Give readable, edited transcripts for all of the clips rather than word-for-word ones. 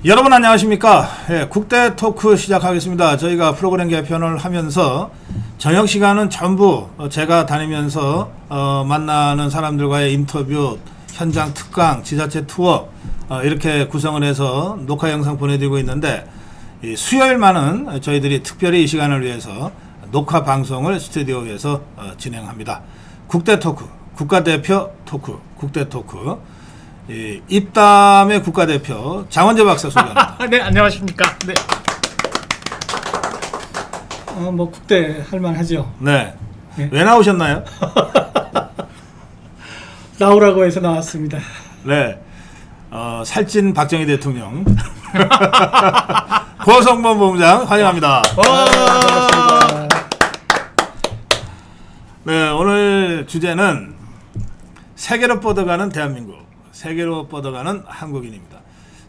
여러분 안녕하십니까? 예, 국대 토크 시작하겠습니다. 저희가 프로그램 개편을 하면서 저녁 시간은 전부 제가 다니면서 만나는 사람들과의 인터뷰, 현장 특강, 지자체 투어 이렇게 구성을 해서 녹화 영상 보내드리고 있는데 수요일만은 저희들이 특별히 이 시간을 위해서 녹화 방송을 스튜디오에서 진행합니다. 국대 토크, 국가대표 토크, 국대 토크. 입담의 국가대표 장원재 박사 소개합니다. 네, 안녕하십니까. 네. 뭐 국대 할만하죠. 네. 네. 왜 나오셨나요? 나오라고 해서 나왔습니다. 네. 살찐 박정희 대통령. 고성범 본부장 환영합니다. 반갑습니다. 네, 오늘 주제는 세계로 뻗어가는 대한민국. 세계로 뻗어가는 한국인입니다.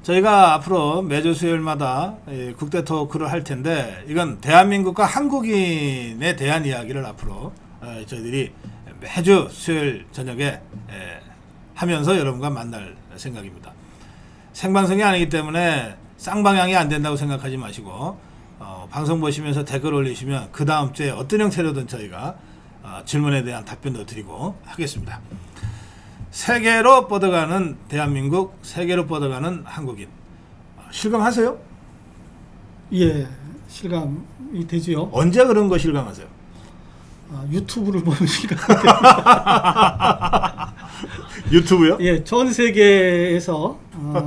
저희가 앞으로 매주 수요일마다 국대 토크를 할 텐데 이건 대한민국과 한국인에 대한 이야기를 앞으로 저희들이 매주 수요일 저녁에 하면서 여러분과 만날 생각입니다. 생방송이 아니기 때문에 쌍방향이 안 된다고 생각하지 마시고 방송 보시면서 댓글 올리시면 그 다음 주에 어떤 형태로든 저희가 질문에 대한 답변도 드리고 하겠습니다. 세계로 뻗어가는 대한민국, 세계로 뻗어가는 한국인. 실감하세요? 예, 실감이 되지요. 언제 그런 거 실감하세요? 유튜브를 보면 실감. 유튜브요? 예, 전 세계에서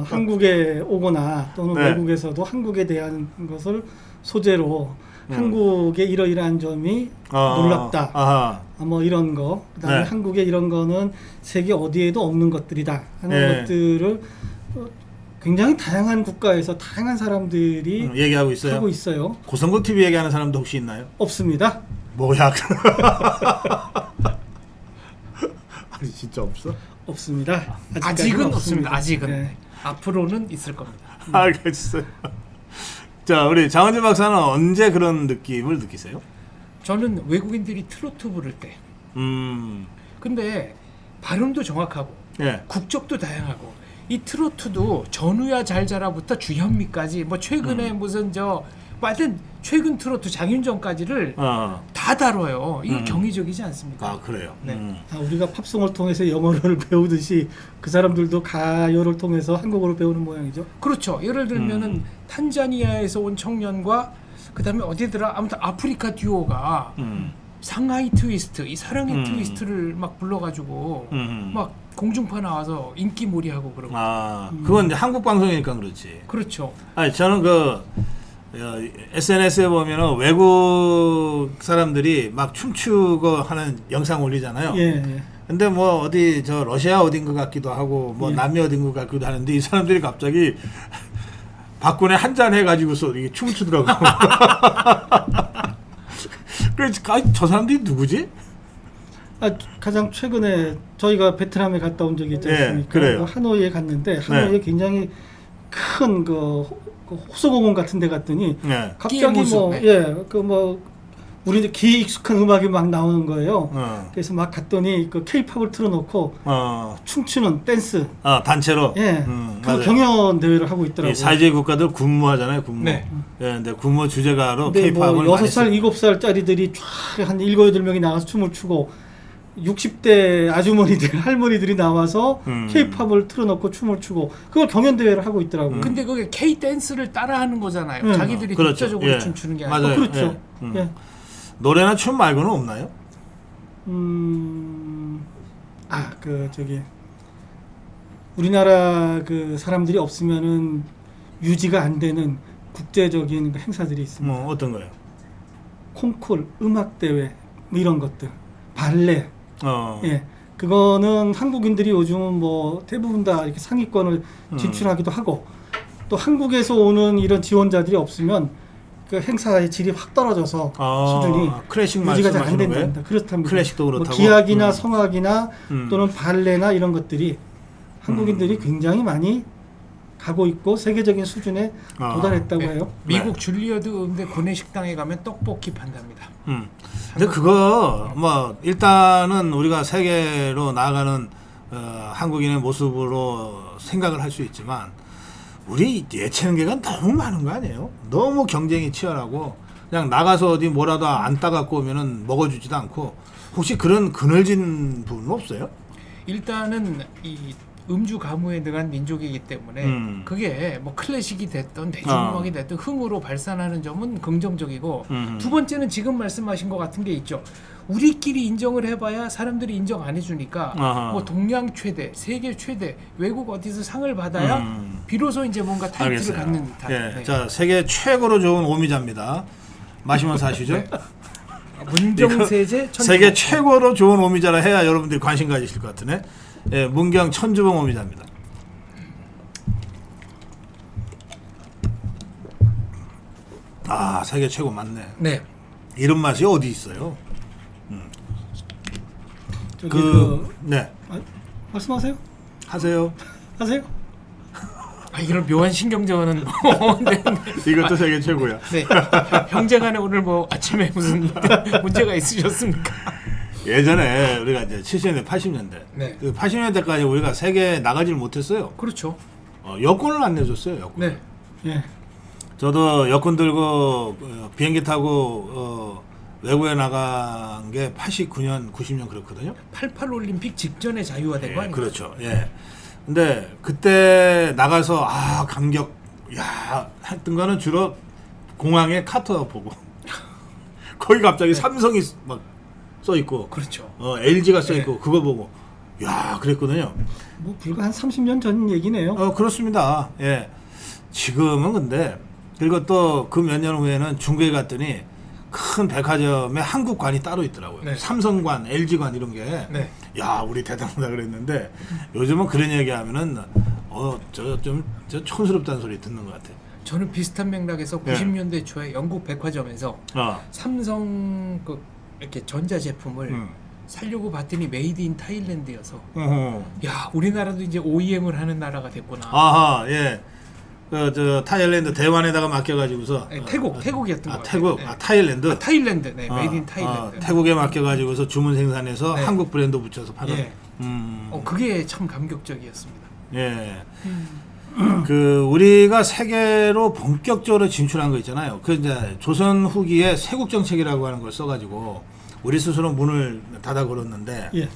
한국에 오거나 또는 네. 외국에서도 한국에 대한 것을 소재로 한국의 이러이러한 점이 놀랍다. 아하. 뭐 이런 거, 그다음에 네. 한국의 이런 거는 세계 어디에도 없는 것들이다 하는 네. 것들을 굉장히 다양한 국가에서 다양한 사람들이 얘기하고 있어요. 하고 있어요. 고성국 TV 얘기하는 사람도 혹시 있나요? 없습니다. 뭐야? 아니 진짜 없어? 없습니다. 아직은 없습니다. 아직은. 네. 앞으로는 있을 겁니다. 알겠어요. 자, 우리 장원재 박사는 언제 그런 느낌을 느끼세요? 저는 외국인들이 트로트 부를 때. 근데 발음도 정확하고 예. 국적도 다양하고 이 트로트도 전우야 잘 자라부터 주현미까지 뭐 최근에 무슨 하여튼 최근 트로트 장윤정까지를 다 다뤄요. 이거 경이적이지 않습니까? 아, 그래요. 네. 우리가 팝송을 통해서 영어를 배우듯이 그 사람들도 가요를 통해서 한국어를 배우는 모양이죠. 그렇죠. 예를 들면은 탄자니아에서 온 청년과 그다음에 어디더라 아무튼 아프리카 듀오가 상하이 트위스트 이 사랑의 트위스트를 막 불러가지고 막 공중파 나와서 인기몰이하고 그러고. 그건 이제 한국 방송이니까 그렇지. 그렇죠. 아니 저는 SNS에 보면은 외국 사람들이 막 춤추고 하는 영상 올리잖아요. 예. 근데 뭐 어디 러시아 어딘 것 같기도 하고 뭐 예. 남미 남미 어딘 것 같기도 하는데 이 사람들이 갑자기 박군에 한잔 해가지고서 이게 춤을 추더라고. 그래서 저 사람들이 누구지? 가장 최근에 저희가 베트남에 갔다 온 적이 있지 않습니까? 예, 그래요. 하노이에 갔는데 하노이에 네. 굉장히 큰 호수공원 같은 데 갔더니 네. 갑자기 우리 귀 익숙한 음악이 막 나오는 거예요. 그래서 막 갔더니 그 케이팝을 틀어놓고 춤추는 댄스 단체로. 그 경연 대회를 하고 있더라고요. 사회주의 국가들 군무하잖아요, 군무. 네. 예, 근데 군무 주제가로 근데 케이팝을 뭐 많이 6살, 7살짜리들이 쫙 한 7, 8명이 나가서 춤을 추고 60대 아주머니들, 할머니들이 나와서 케이팝을 틀어놓고 춤을 추고 그걸 경연 대회를 하고 있더라고요. 근데 그게 K 댄스를 따라하는 거잖아요. 자기들이 그렇죠. 독자적으로 예. 춤추는 게 아니라. 맞아요. 그렇죠. 예. 예. 노래나 춤 말고는 없나요? 우리나라 그 사람들이 없으면은 유지가 안 되는 국제적인 행사들이 있습니다. 뭐 어떤 거요? 콩쿨, 음악 대회 뭐 이런 것들, 발레. 어. 예. 그거는 한국인들이 요즘은 뭐 대부분 다 이렇게 상위권을 진출하기도 하고 또 한국에서 오는 이런 지원자들이 없으면 그 행사의 질이 확 떨어져서 수준이 클래식 유지가 잘 안 말씀하시는 거예요? 된다. 그렇답니다. 클래식도 그렇다고. 뭐 기악이나 성악이나 또는 음. 발레나 이런 것들이 한국인들이 굉장히 많이 가고 있고 세계적인 수준에 도달했다고 해요. 미국 줄리어드 음대 구내식당에 가면 떡볶이 판답니다. 근데 그거 뭐 일단은 우리가 세계로 나아가는 한국인의 모습으로 생각을 할 수 있지만 우리 예체능계가 너무 많은 거 아니에요? 너무 경쟁이 치열하고 그냥 나가서 어디 뭐라도 안 따갖고 오면은 먹어주지도 않고 혹시 그런 그늘진 부분은 없어요? 일단은 이 음주 가무에 들어간 민족이기 때문에 그게 뭐 클래식이 됐던 대중음악이 됐든 흥으로 발산하는 점은 긍정적이고 두 번째는 지금 말씀하신 것 같은 게 있죠. 우리끼리 인정을 해봐야 사람들이 인정 안 해주니까 뭐 동양 최대, 세계 최대, 외국 어디서 상을 받아야 비로소 이제 뭔가 타이틀을 알겠어요. 갖는 듯한. 예. 네. 자, 세계 최고로 좋은 오미자입니다. 마시면서 하시죠. 네. 문경세제 세계 최고로 좋은 오미자라 해야 여러분들이 관심 가지실 것 같으네. 예, 문경 천주봉 오미자입니다. 아, 세계 최고 맞네. 네. 이런 맛이 어디 있어요? 저기 그, 네, 말씀하세요. 하세요. 하세요. 아 이런 묘한 신경전은 네. 이것도 세계 최고야. 네. 형제간에 오늘 뭐 아침에 무슨 문제가 있으셨습니까? 예전에 우리가 이제 70년대, 80년대, 네. 그 80년대까지 우리가 세계에 나가질 못했어요. 그렇죠. 여권을 안 내줬어요. 여권. 네. 예. 저도 여권 들고 비행기 타고 외국에 나간 게 89년, 90년 그렇거든요. 88 올림픽 직전에 자유화된 거 아니에요? 그렇죠. 예. 근데 그때 나가서 감격, 야 했던 거는 주로 공항에 카터 보고 거기 갑자기 삼성이 막 써 있고, 그렇죠. LG가 써 있고 그거 보고 야 그랬거든요. 뭐 불과 한 30년 전 얘기네요. 그렇습니다. 예. 지금은 근데 그리고 또 그 몇 년 후에는 중국에 갔더니 큰 백화점에 한국관이 따로 있더라고요. 네. 삼성관, LG관 이런 게. 네. 야, 우리 대단하다 그랬는데 요즘은 그런 얘기하면은 저 촌스럽다는 소리 듣는 것 같아요. 저는 비슷한 맥락에서 네. 90년대 초에 영국 백화점에서 삼성 그 이렇게 전자 제품을 살려고 봤더니 메이드 인 타일랜드여서 야 우리나라도 이제 OEM을 하는 나라가 됐구나. 아하, 예. 저 타일랜드 대만에다가 맡겨가지고서 네, 태국이었던 거 같아요. 태국, 네. 타일랜드. 타일랜드, 네, 메이드 인 타일랜드. 태국에 맡겨가지고서 주문 생산해서 네. 한국 브랜드 붙여서 파는. 예. 그게 참 감격적이었습니다. 예. 그 우리가 세계로 본격적으로 진출한 거 있잖아요. 그 이제 조선 후기에 세국 정책이라고 하는 걸 써가지고 우리 스스로 문을 닫아 걸었는데 예.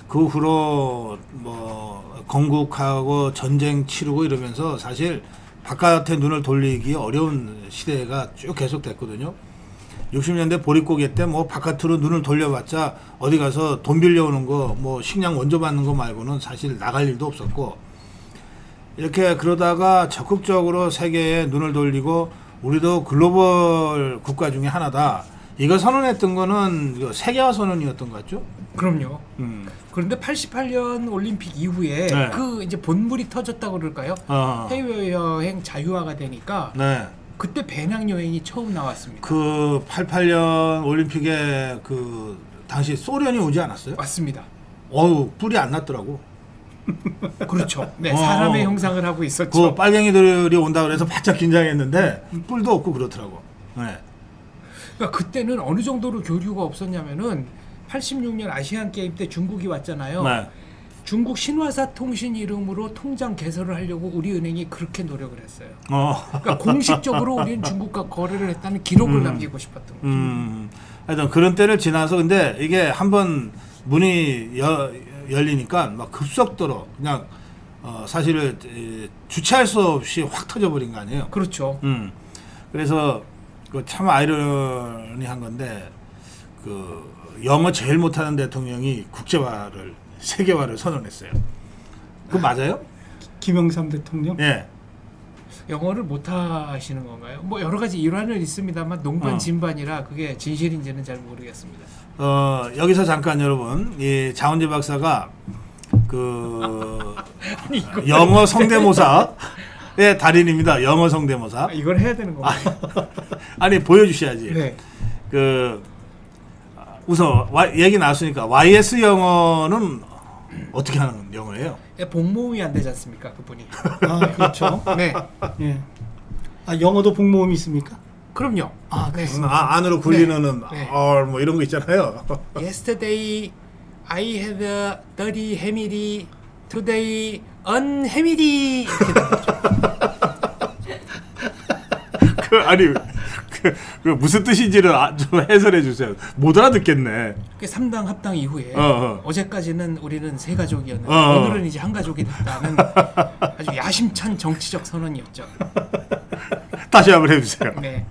그 후로 뭐 건국하고 전쟁 치르고 이러면서 사실 바깥에 눈을 돌리기 어려운 시대가 쭉 계속됐거든요. 60년대 보릿고개 때 뭐 바깥으로 눈을 돌려봤자 어디 가서 돈 빌려오는 거 뭐 식량 원조 받는 거 말고는 사실 나갈 일도 없었고, 이렇게 그러다가 적극적으로 세계에 눈을 돌리고 우리도 글로벌 국가 중에 하나다. 이거 선언했던 거는 이거 세계화 선언이었던 것 같죠? 그럼요. 그런데 88년 올림픽 이후에 네. 그 이제 본물이 터졌다고 그럴까요? 해외 여행 자유화가 되니까 네. 그때 배낭 여행이 처음 나왔습니다. 그 88년 올림픽에 그 당시 소련이 오지 않았어요? 맞습니다. 뿔이 안 났더라고. 그렇죠. 네, 사람의 형상을 하고 그 있었죠. 빨갱이들이 온다 그래서 바짝 긴장했는데 뿔도 없고 그렇더라고. 네. 그러니까 그때는 어느 정도로 교류가 없었냐면은 86년 아시안 게임 때 중국이 왔잖아요. 네. 중국 신화사 통신 이름으로 통장 개설을 하려고 우리은행이 그렇게 노력을 했어요. 그러니까 공식적으로 우리는 중국과 거래를 했다는 기록을 남기고 싶었던 거죠. 하여튼 그런 때를 지나서 근데 이게 한번 문이 열리니까 막 급속도로 그냥 사실을 주체할 수 없이 확 터져버린 거 아니에요. 그렇죠. 그래서 그 참 아이러니한 건데 그 영어 제일 못하는 대통령이 국제화를 세계화를 선언했어요. 그거 맞아요? 김영삼 대통령. 예. 영어를 못 하시는 건가요? 뭐 여러 가지 일화는 있습니다만 농반 진반이라 그게 진실인지는 잘 모르겠습니다. 여기서 잠깐 여러분, 이 자원재 박사가 그 영어 성대모사의 달인입니다. 영어 성대모사. 이걸 해야 되는 건가요? 아니 보여주셔야지. 네. 그 우선 얘기 나왔으니까 YS 영어는 어떻게 하는 영어예요? 복모음이 안 되지 않습니까, 그분이? 그렇죠. 네. 예. 영어도 복모음이 있습니까? 그럼요. 네. 안으로 굴리는 네. 뭐 이런 거 있잖아요. Yesterday I had a dirty family. Today 언해밀이 이렇게 되죠. 아니 그 무슨 뜻인지를 좀 해설해 주세요. 못 알아듣겠네. 그 3당 합당 이후에 어. 어제까지는 우리는 세 가족이었는데 어. 오늘은 이제 한 가족이 됐다는 아주 야심찬 정치적 선언이었죠. 다시 한번 해주세요. 네.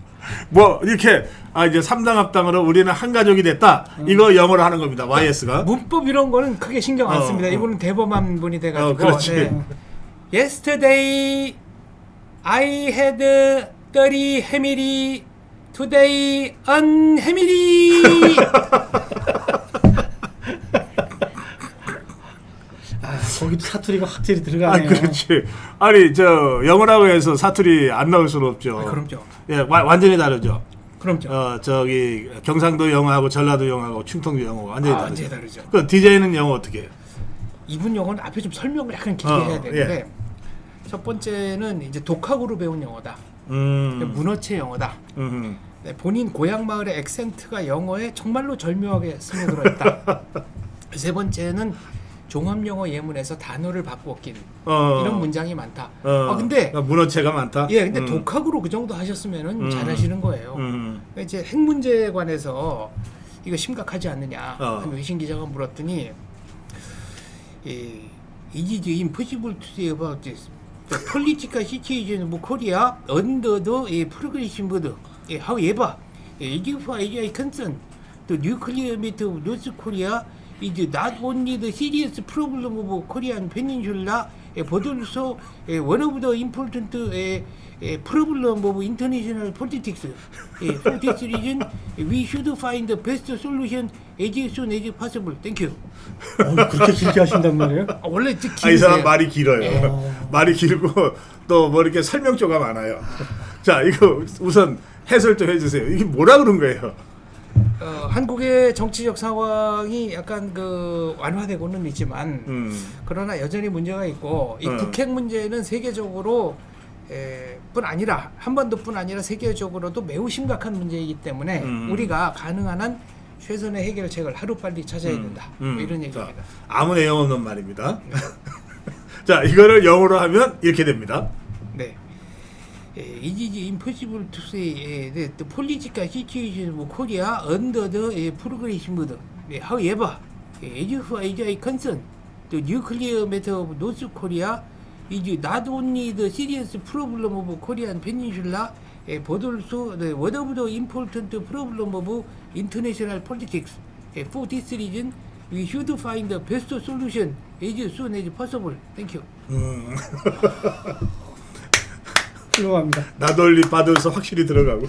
뭐 이렇게 이제 3당 합당으로 우리는 한 가족이 됐다. 이거 영어로 하는 겁니다. YS가. 문법 이런 거는 크게 신경 안 씁니다. 이분은 대범한 분이 돼가지고. 그렇지. 네. Yesterday I had 30 해밀이 Today un해밀이. 거기도 사투리가 확실히 들어가네요. 그렇지. 아니 저 영어라고 해서 사투리 안 나올 수는 없죠. 그럼요. 예, 완전히 다르죠. 그럼요. 저기 경상도 영어하고 전라도 영어하고 충청도 영어가 완전히 다르죠. 완전히 다르죠. 그 DJ는 영어 어떻게 해요? 이분 영어는 앞에 좀 설명을 약간 길게 해야 되는데 첫 번째는 이제 독학으로 배운 영어다. 문어체 영어다. 네, 본인 고향 마을의 액센트가 영어에 정말로 절묘하게 스며들어 있다. 세 번째는 종합 영어 예문에서 단어를 바꾸어 낀 이런 문장이 많다. 근데 문어체가 많다. 예, 근데 독학으로 그 정도 하셨으면은 잘하시는 거예요. 그러니까 이제 핵 문제에 관해서 이거 심각하지 않느냐 한 외신 기자가 물었더니 It is impossible to say about this. The political situation of Korea under the progressive mode. However, as far as I concerned, the nuclear method of North Korea is not only the serious problem of Korean Peninsula, but also one of the important problem of international politics. For this reason, we should find the best solution as soon as possible. Thank you. 그렇게 길게 하신단 말이에요? 원래 이제 이 사람 말이 길어요. 말이 길고 또 뭐 이렇게 설명조가 많아요. 자, 이거 우선 해설 좀 해주세요. 이게 뭐라 그런 거예요? 한국의 정치적 상황이 약간 그 완화되고는 있지만 그러나 여전히 문제가 있고 이 북핵 문제는 세계적으로 뿐 아니라 한반도뿐 아니라 세계적으로도 매우 심각한 문제이기 때문에 우리가 가능한 한 최선의 해결책을 하루빨리 찾아야 된다. 뭐 이런 얘기입니다. 아무 내용 없는 말입니다. 자, 이거를 영어로 하면 이렇게 됩니다. 네. It is impossible to say that the political situation of Korea under the progressive mode. However, as far as I concerned, the nuclear matter of North Korea is not only the serious problem of Korean Peninsula, but also one of the important problem of international politics. For this reason, we should find the best solution as soon as possible. Thank you. 훌륭합니다. 나돌리 받아서 확실히 들어가고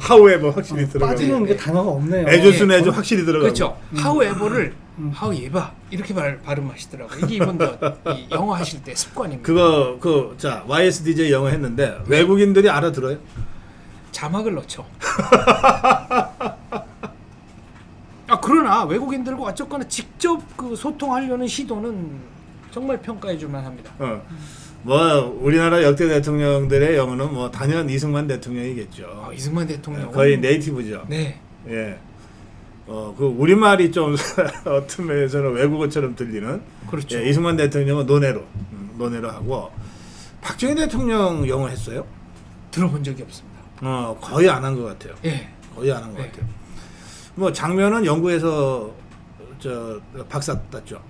however 확실히 들어가고 빠지는 게 단어가 없네요. 애조순 애조 확실히 들어가고 그렇죠. however를 however 이렇게 발음하시더라고요. 이게 이분도 이 영어 하실 때 습관입니다. 자 YSDJ 영어 했는데 외국인들이 알아들어요? 자막을 넣죠. 그러나 외국인들과 어쨌거나 직접 그 소통하려는 시도는 정말 평가해줄만 합니다. 뭐 우리나라 역대 대통령들의 영어는 뭐 단연 이승만 대통령이겠죠. 이승만 대통령 거의 네이티브죠. 네. 예. 그 우리말이 좀 어떤 면에서는 외국어처럼 들리는. 그렇죠. 예, 이승만 대통령은 논해로 하고 박정희 대통령 영어 했어요? 들어본 적이 없습니다. 거의 안 한 것 같아요. 예. 거의 안 한 것 같아요. 뭐 장면은 영국에서 박사 땄죠.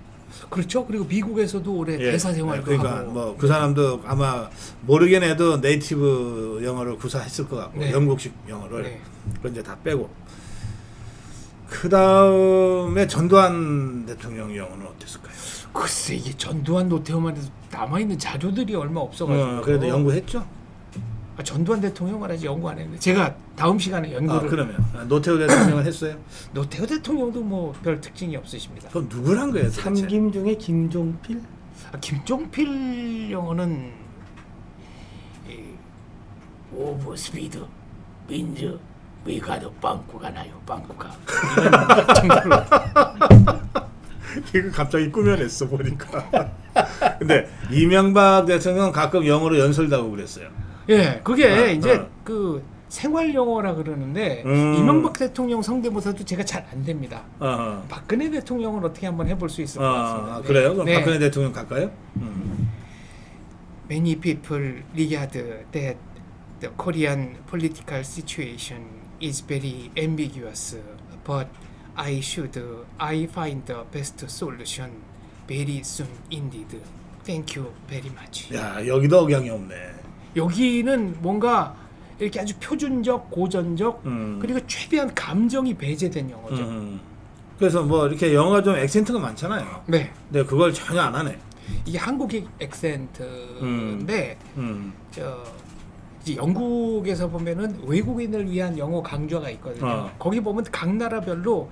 그렇죠. 그리고 미국에서도 오래 대사 생활도 그러니까 하고. 뭐 그 사람도 아마 모르긴 해도 네이티브 영어를 구사했을 것 같고 영국식 영어를 그건 이제 다 빼고 그 다음에 전두환 대통령 영어는 어땠을까요? 글쎄 이게 전두환 노태우만 해도 남아있는 자료들이 얼마 없어가지고 그래도 연구했죠? 전두환 대통령을 아직 연구 안 했는데 제가 다음 시간에 연구를 그러면 노태우 대통령은 했어요? 노태우 대통령도 뭐 별 특징이 없으십니다. 그럼 누굴 한 거예요? 삼김 중에 김종필? 김종필 영어는 오버 스피드 민즈 위가도 빵꾸가 나요. 빵꾸가 이런 정도로 이거 갑자기 꾸며냈어 보니까. 근데 이명박 대통령 가끔 영어로 연설다고 그랬어요. 예, 그게 이제 그 생활 영어라 그러는데 이명박 대통령 성대모사도 제가 잘 안 됩니다. 박근혜 대통령은 어떻게 한번 해볼 수 있을 것 같습니다. 그래요? 그럼 네. 박근혜 대통령 갈까요? many people regard that the Korean political situation is very ambiguous, but I find the best solution very soon indeed. Thank you very much. 야, 여기도 억양이 없네. 여기는 뭔가 이렇게 아주 표준적, 고전적, 그리고 최대한 감정이 배제된 영어죠. 그래서 뭐 이렇게 영어가 좀 액센트가 많잖아요. 네. 근데 그걸 전혀 안 하네. 이게 한국의 액센트인데 저 이제 영국에서 보면은 외국인을 위한 영어 강좌가 있거든요. 거기 보면 각 나라별로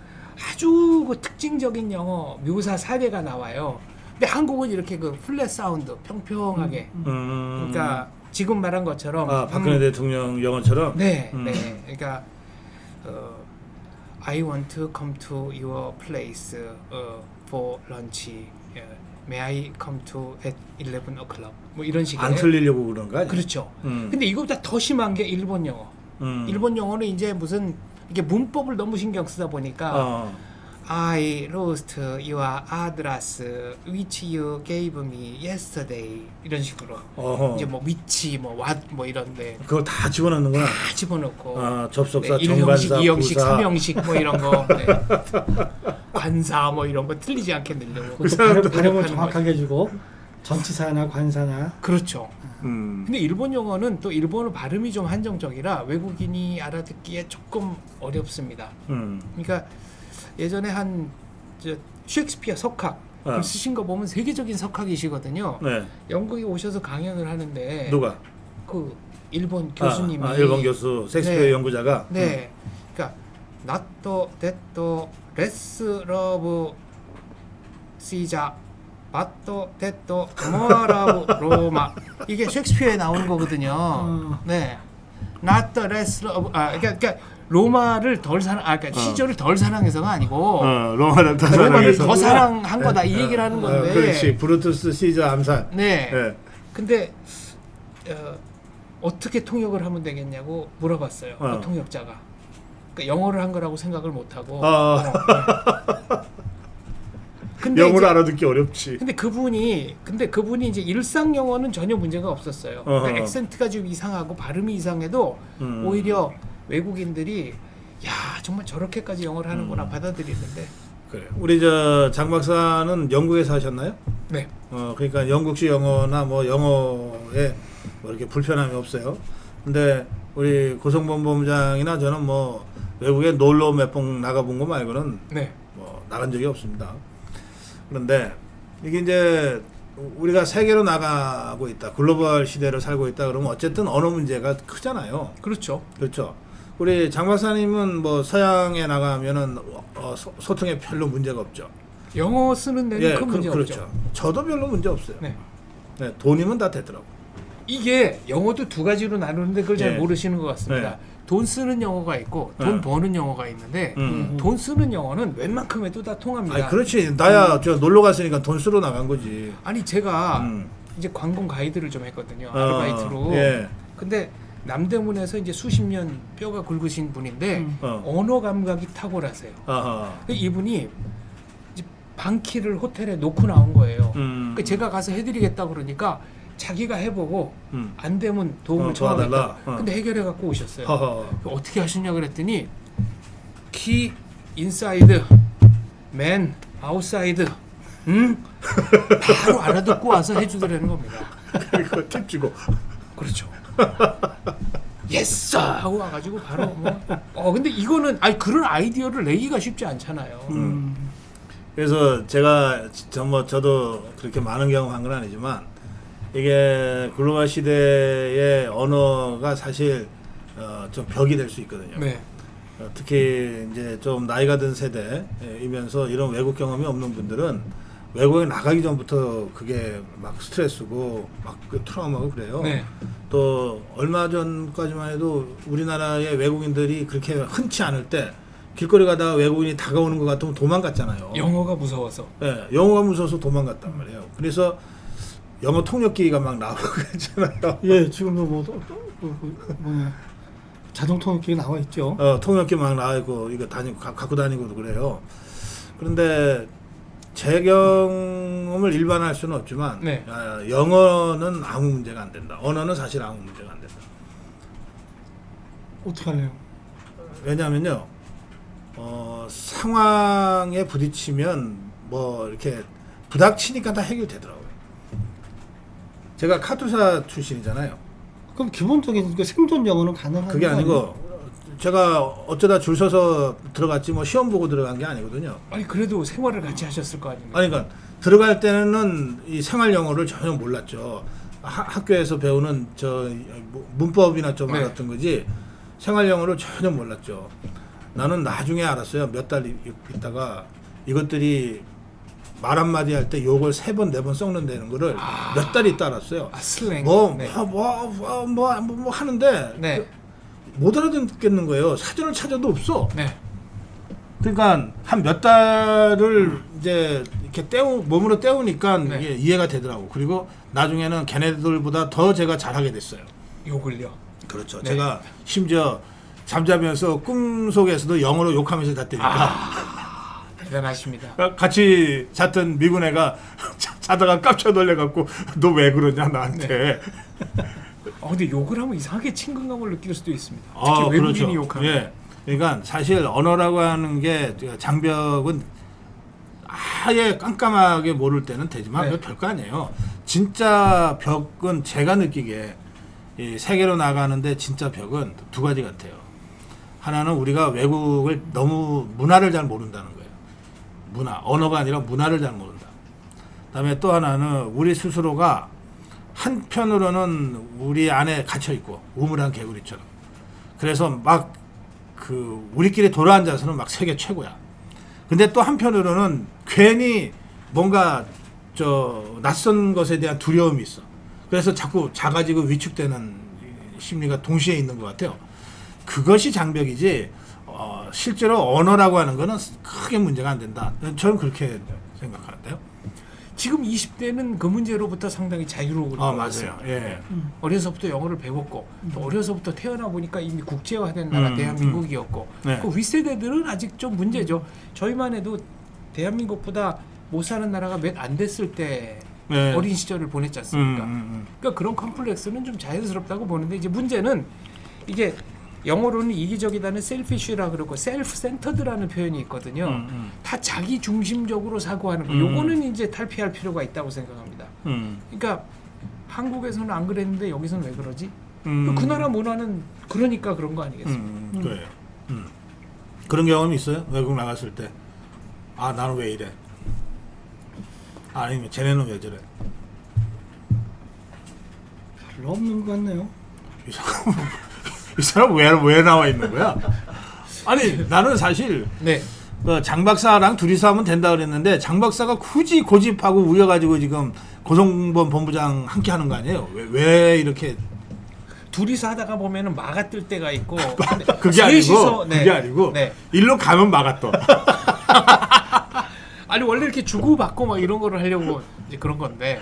아주 그 특징적인 영어 묘사 사례가 나와요. 근데 한국은 이렇게 그 플랫 사운드 평평하게 그러니까 지금 말한 것처럼 박근혜 대통령 영어처럼. 네, 네. 그러니까 I want to come to your place for lunch. May I come to at 11 o'clock? 뭐 이런 식의. 안 틀리려고 그런 거 아니야? 그렇죠. 근데 이거보다 더 심한 게 일본 영어. 일본 영어는 이제 무슨 이게 문법을 너무 신경 쓰다 보니까 I lost your address which you gave me yesterday 이런 식으로 이제 뭐 위치 뭐 what 뭐 이런데 그거 다 집어넣는구나. 다 집어넣고 접속사, 네, 정관사, 1형식, 2형식, 부사. 3형식 뭐 이런 거 네. 관사 뭐 이런 거 틀리지 않게 넣으려고 그 발음을 노력하는 정확하게 해주고 전치사나 관사나. 그렇죠. 근데 일본 영어는 또 일본어 발음이 좀 한정적이라 외국인이 알아듣기에 조금 어렵습니다. 그러니까 예전에 저 셰익스피어 석학 글 쓰신 거 보면 세계적인 석학이시거든요. 네. 영국에 오셔서 강연을 하는데 누가? 그 일본 교수님이 일본 교수 셰익스피어 네. 연구자가. 네. 그러니까 나토 데토 레스 러브 시자 바토 데토 모아라브 로마 이게 셰익스피어에 나오는 거거든요. 네. 나토 레스 러브 그러니까 로마를 덜 사랑 그러니까 시조를 덜 사랑해서가 아니고 로마를 더 로마를 사랑해서. 더 사랑한 거다 이 얘기를 하는 건데. 그렇지. 브루투스 시저 암살. 네. 네. 근데 어떻게 통역을 하면 되겠냐고 물어봤어요. 그 통역자가. 그러니까 영어를 한 거라고 생각을 못 하고. 근데 영어를 이제, 알아듣기 어렵지. 근데 그분이 이제 일상 영어는 전혀 문제가 없었어요. 그러니까 액센트가 좀 이상하고 발음이 이상해도 오히려 외국인들이 야 정말 저렇게까지 영어를 하는구나 받아들이는데. 그래. 우리 저 장 박사는 영국에서 하셨나요? 네. 그러니까 영국식 영어나 뭐 영어에 뭐 이렇게 불편함이 없어요. 근데 우리 고성범 본부장이나 저는 뭐 외국에 놀러 몇 번 나가본 거 말고는 네. 뭐 나간 적이 없습니다. 그런데 이게 이제 우리가 세계로 나가고 있다, 글로벌 시대를 살고 있다 그러면 어쨌든 언어 문제가 크잖아요. 그렇죠. 그렇죠. 우리 장 박사님은 뭐 서양에 나가면은 소통에 별로 문제가 없죠. 영어 쓰는 데는 큰 문제 그렇죠. 없죠. 저도 별로 문제 없어요. 네. 네, 돈이면 다 되더라고. 이게 영어도 두 가지로 나누는데 그걸 잘 네. 모르시는 것 같습니다. 네. 돈 쓰는 영어가 있고 돈 버는 영어가 있는데 돈 쓰는 영어는 웬만큼 해도 다 통합니다. 아니, 그렇지. 나야 저 놀러 갔으니까 돈 쓰러 나간 거지. 아니 제가 이제 관공 가이드를 좀 했거든요. 아르바이트로. 예. 근데 남대문에서 이제 수십 년 뼈가 굵으신 분인데 언어 감각이 탁월하세요. 이분이 이제 방키를 호텔에 놓고 나온 거예요. 그러니까 제가 가서 해드리겠다 그러니까 자기가 해보고 안 되면 도움을 청하겠다. 도와달라. 근데 해결해 갖고 오셨어요. 허허. 어떻게 하시냐 그랬더니 키 인사이드, 맨 아웃사이드. 바로 알아듣고 와서 해주더라는 겁니다. 그리고 팁 주고. 그렇죠. 예스 하고 와가지고 바로 뭐. 근데 이거는 그런 아이디어를 내기가 쉽지 않잖아요. 그래서 제가 저도 그렇게 많은 경험한 건 아니지만 이게 글로벌 시대의 언어가 사실 좀 벽이 될 수 있거든요. 네. 특히 이제 좀 나이가 든 세대이면서 이런 외국 경험이 없는 분들은 외국에 나가기 전부터 그게 막 스트레스고 막 트라우마고 그래요. 네. 또 얼마 전까지만 해도 우리나라의 외국인들이 그렇게 흔치 않을 때 길거리 가다가 외국인이 다가오는 것 같으면 도망갔잖아요. 영어가 무서워서. 네, 영어가 무서워서 도망갔단 말이에요. 그래서 영어 통역기가 막 나오고 그랬잖아요. 예, 지금도 뭐냐 자동 통역기가 나와 있죠. 통역기 막 나와 있고 이거 갖고 다니고도 그래요. 그런데 제 경험을 일반화할 수는 없지만 네. 영어는 아무 문제가 안 된다. 언어는 사실 아무 문제가 안 된다. 어떻게 할래요? 왜냐하면요, 상황에 부딪히면 뭐 이렇게 부닥치니까 다 해결되더라고요. 제가 카투사 출신이잖아요. 그럼 기본적인 그 생존 영어는 가능한 그게 거 아니고 아니에요? 제가 어쩌다 줄 서서 들어갔지 뭐 시험 보고 들어간 게 아니거든요. 아니 그래도 생활을 같이 하셨을 거 아닙니까? 아니 그러니까 들어갈 때는 이 생활 영어를 전혀 몰랐죠. 학교에서 배우는 저 문법이나 좀 네. 알았던 거지 생활 영어를 전혀 몰랐죠. 나는 나중에 알았어요. 몇 달 있다가 이것들이 말 한마디 할 때 욕을 3번 4번 썩는다는 거를 몇 달 있다 알았어요. 슬랭. 뭐 네. 하는데 네. 못 알아듣겠는 거예요. 사전을 찾아도 없어. 네. 그러니까 한 몇 달을 이제 이렇게 몸으로 때우니까 네. 이게 이해가 되더라고. 그리고 나중에는 걔네들보다 더 제가 잘하게 됐어요. 욕을요. 그렇죠. 네. 제가 심지어 잠자면서 꿈 속에서도 영어로 욕하면서 잤다니까. 대단하십니다. 같이 잤던 미군 애가 자다가 깜짝 놀래갖고 너 왜 그러냐 나한테. 근데 욕을 하면 이상하게 친근감을 느낄 수도 있습니다. 특히 외국인이 욕하면. 예. 그러니까 사실 언어라고 하는 게 장벽은 아예 깜깜하게 모를 때는 되지만 네. 별거 아니에요. 진짜 벽은 제가 느끼기에 이 세계로 나가는데 진짜 벽은 두 가지 같아요. 하나는 우리가 외국을 너무 문화를 잘 모른다는 거예요. 언어가 아니라 문화를 잘 모른다. 그다음에 또 하나는 우리 스스로가 한편으로는 우리 안에 갇혀 있고 우물한 개구리처럼. 그래서 막 우리끼리 돌아앉아서는 막 세계 최고야. 근데 또 한편으로는 괜히 뭔가 낯선 것에 대한 두려움이 있어. 그래서 자꾸 작아지고 위축되는 심리가 동시에 있는 것 같아요. 그것이 장벽이지 실제로 언어라고 하는 거는 크게 문제가 안 된다. 저는 그렇게 생각하는데요. 지금 20대는 그 문제로부터 상당히 자유로워. 맞아요. 예. 어려서부터 영어를 배웠고 또 어려서부터 태어나 보니까 이미 국제화된 나라 대한민국이었고 네. 그 윗세대들은 아직 좀 문제죠. 저희만 해도 대한민국보다 못 사는 나라가 몇 안 됐을 때 네. 어린 시절을 보냈지 않습니까? 그러니까 그런 컴플렉스는 좀 자연스럽다고 보는데 이제 문제는 이게 영어로는 이기적이다는 셀피쉬라 그러고 셀프 센터드라는 표현이 있거든요. 다 자기 중심적으로 사고하는 거. 요거는 이제 탈피할 필요가 있다고 생각합니다. 그러니까 한국에서는 안 그랬는데 여기서는 왜 그러지? 그 나라 문화는 그러니까 그런 거 아니겠습니까? 그래요. 그런 경험이 있어요? 외국 나갔을 때. 나는 왜 이래? 아니면 쟤네는 왜 저래? 별로 없는 것 같네요. 이 사람 왜 나와 있는 거야? 아니 나는 사실 네. 장 박사랑 둘이서 하면 된다 그랬는데 장 박사가 굳이 고집하고 우려가지고 지금 고성범 본부장 함께 하는 거 아니에요? 왜 이렇게? 둘이서 하다가 보면은 마가 뜰 때가 있고 그게 아니고 네. 그게 아니고 네. 일로 가면 막았어. 아니 원래 이렇게 주고받고 막 이런 거를 하려고 이제 그런 건데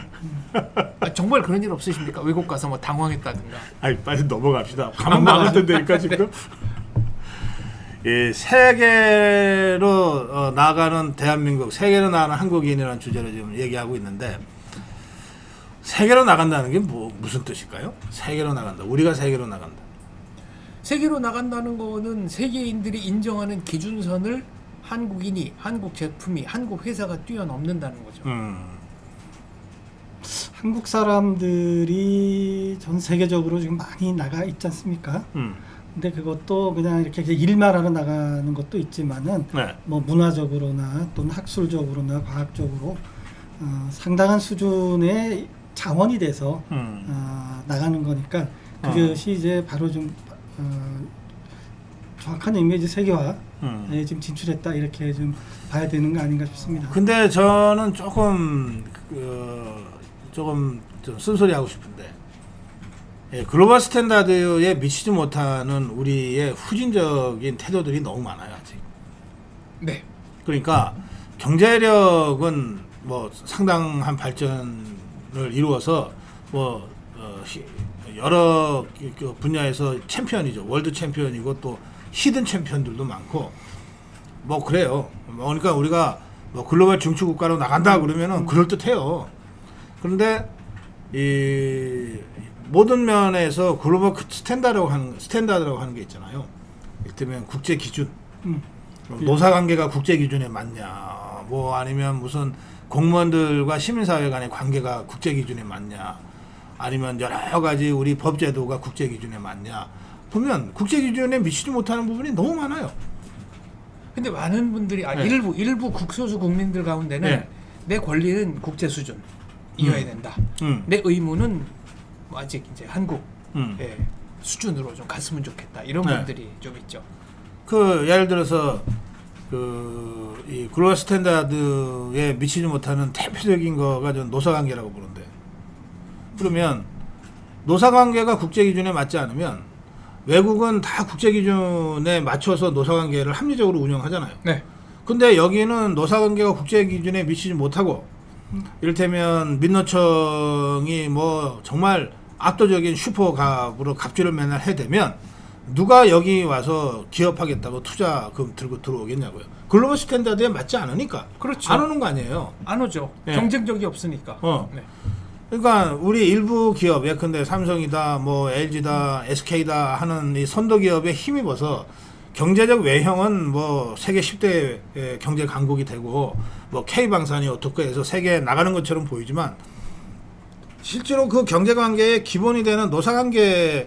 정말 그런 일 없으십니까? 외국 가서 뭐 당황했다든가. 아니 빨리 넘어갑시다. 가만 막을 텐데니까 지금. 이 세계로 나가는 대한민국, 세계로 나가는 한국인이라는 주제로 지금 얘기하고 있는데 세계로 나간다는 게 무슨 뜻일까요? 세계로 나간다. 우리가 세계로 나간다. 세계로 나간다는 거는 세계인들이 인정하는 기준선을 한국인이, 한국 제품이, 한국 회사가 뛰어넘는다는 거죠. 한국 사람들이 전 세계적으로 지금 많이 나가 있지 않습니까? 근데 그것도 그냥 이렇게 일만 하러 나가는 것도 있지만은 네. 뭐 문화적으로나 또는 학술적으로나 과학적으로 상당한 수준의 자원이 돼서 나가는 거니까 그것이 이제 바로 좀 정확한 의미의 세계화에 지금 진출했다 이렇게 좀 봐야 되는 거 아닌가 싶습니다. 근데 저는 조금 좀 쓴소리하고 싶은데 글로벌 스탠다드에 미치지 못하는 우리의 후진적인 태도들이 너무 많아요 아직. 네. 그러니까 경제력은 뭐 상당한 발전을 이루어서 뭐 여러 분야에서 챔피언이죠. 월드 챔피언이고 또 히든 챔피언들도 많고 뭐 그래요. 그러니까 우리가 뭐 글로벌 중추 국가로 나간다 그러면은 그럴 듯해요. 그런데 이 모든 면에서 글로벌 스탠다드라고 하는 게 있잖아요. 이를테면 국제 기준, 노사 관계가 국제 기준에 맞냐, 뭐 아니면 무슨 공무원들과 시민사회 간의 관계가 국제 기준에 맞냐, 아니면 여러 가지 우리 법제도가 국제 기준에 맞냐 보면 국제 기준에 미치지 못하는 부분이 너무 많아요. 근데 많은 분들이 네. 일부 국소수 국민들 가운데는 네. 내 권리는 국제 수준이어야 된다. 내 의무는 뭐 아직 이제 한국 예, 수준으로 좀 갔으면 좋겠다. 이런 네. 분들이 좀 있죠. 그 예를 들어서 이 글로벌 스탠다드에 미치지 못하는 대표적인 거가 전 노사관계라고 보는데, 그러면 노사관계가 국제 기준에 맞지 않으면 외국은 다 국제 기준에 맞춰서 노사관계를 합리적으로 운영하잖아요. 네. 근데 여기는 노사관계가 국제 기준에 미치지 못하고, 이를테면 민노총이 뭐 정말 압도적인 슈퍼갑으로 갑질을 맨날 해대면 누가 여기 와서 기업하겠다고 투자금 들고 들어오겠냐고요. 글로벌 스탠다드에 맞지 않으니까. 그렇죠. 안 오는 거 아니에요. 안 오죠. 네. 경쟁력이 없으니까. 네. 그러니까 우리 일부 기업, 예컨대 삼성이다, 뭐 LG다, SK다 하는 이 선도 기업에 힘입어서 경제적 외형은 뭐 세계 10대 경제 강국이 되고 뭐 K방산이 어떻게 해서 세계에 나가는 것처럼 보이지만, 실제로 그 경제 관계의 기본이 되는 노사 관계의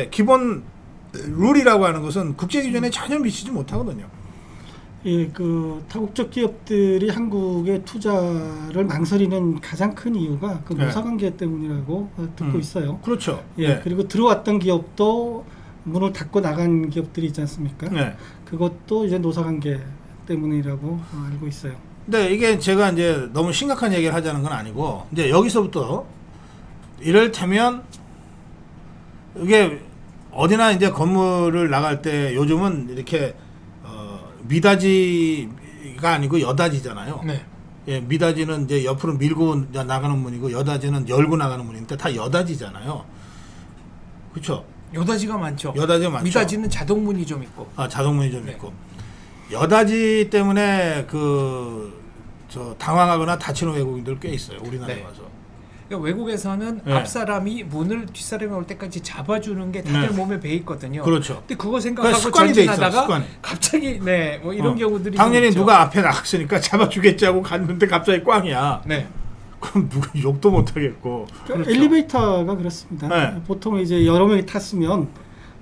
기본 룰이라고 하는 것은 국제 기준에 전혀 미치지 못하거든요. 예, 그 타국적 기업들이 한국에 투자를 망설이는 가장 큰 이유가 그 네. 노사관계 때문이라고 듣고 있어요. 그렇죠. 예, 네. 그리고 들어왔던 기업도 문을 닫고 나간 기업들이 있지 않습니까? 네. 그것도 이제 노사관계 때문이라고 알고 있어요. 근데 이게 제가 이제 너무 심각한 얘기를 하자는 건 아니고, 이제 여기서부터 이를테면 이게 어디나 이제 건물을 나갈 때 요즘은 이렇게 미닫이가 아니고 여닫이잖아요. 네. 예, 미닫이는 이제 옆으로 밀고 나가는 문이고 여닫이는 열고 나가는 문인데 다 여닫이잖아요. 그렇죠? 여닫이가 많죠. 여닫이가 많죠. 미닫이는 자동문이 좀 있고. 아, 자동문이 좀 네. 있고. 여닫이 때문에 당황하거나 다치는 외국인들 꽤 있어요. 우리나라에 네. 와서. 그러니까 외국에서는 네. 앞사람이 문을 뒷사람이 올 때까지 잡아주는 게 다들 네. 몸에 배 있거든요. 그렇죠. 근데 그거 생각하고 습관이 돼 있어, 전진하다가 습관이. 갑자기 뭐 이런 경우들이 당연히 좀 있죠. 누가 앞에 나갔으니까 잡아주겠지 하고 갔는데 갑자기 꽝이야. 네. 그럼 누가 욕도 못 하겠고. 그러니까 그렇죠. 엘리베이터가 그렇습니다. 네. 보통 이제 여러 명이 탔으면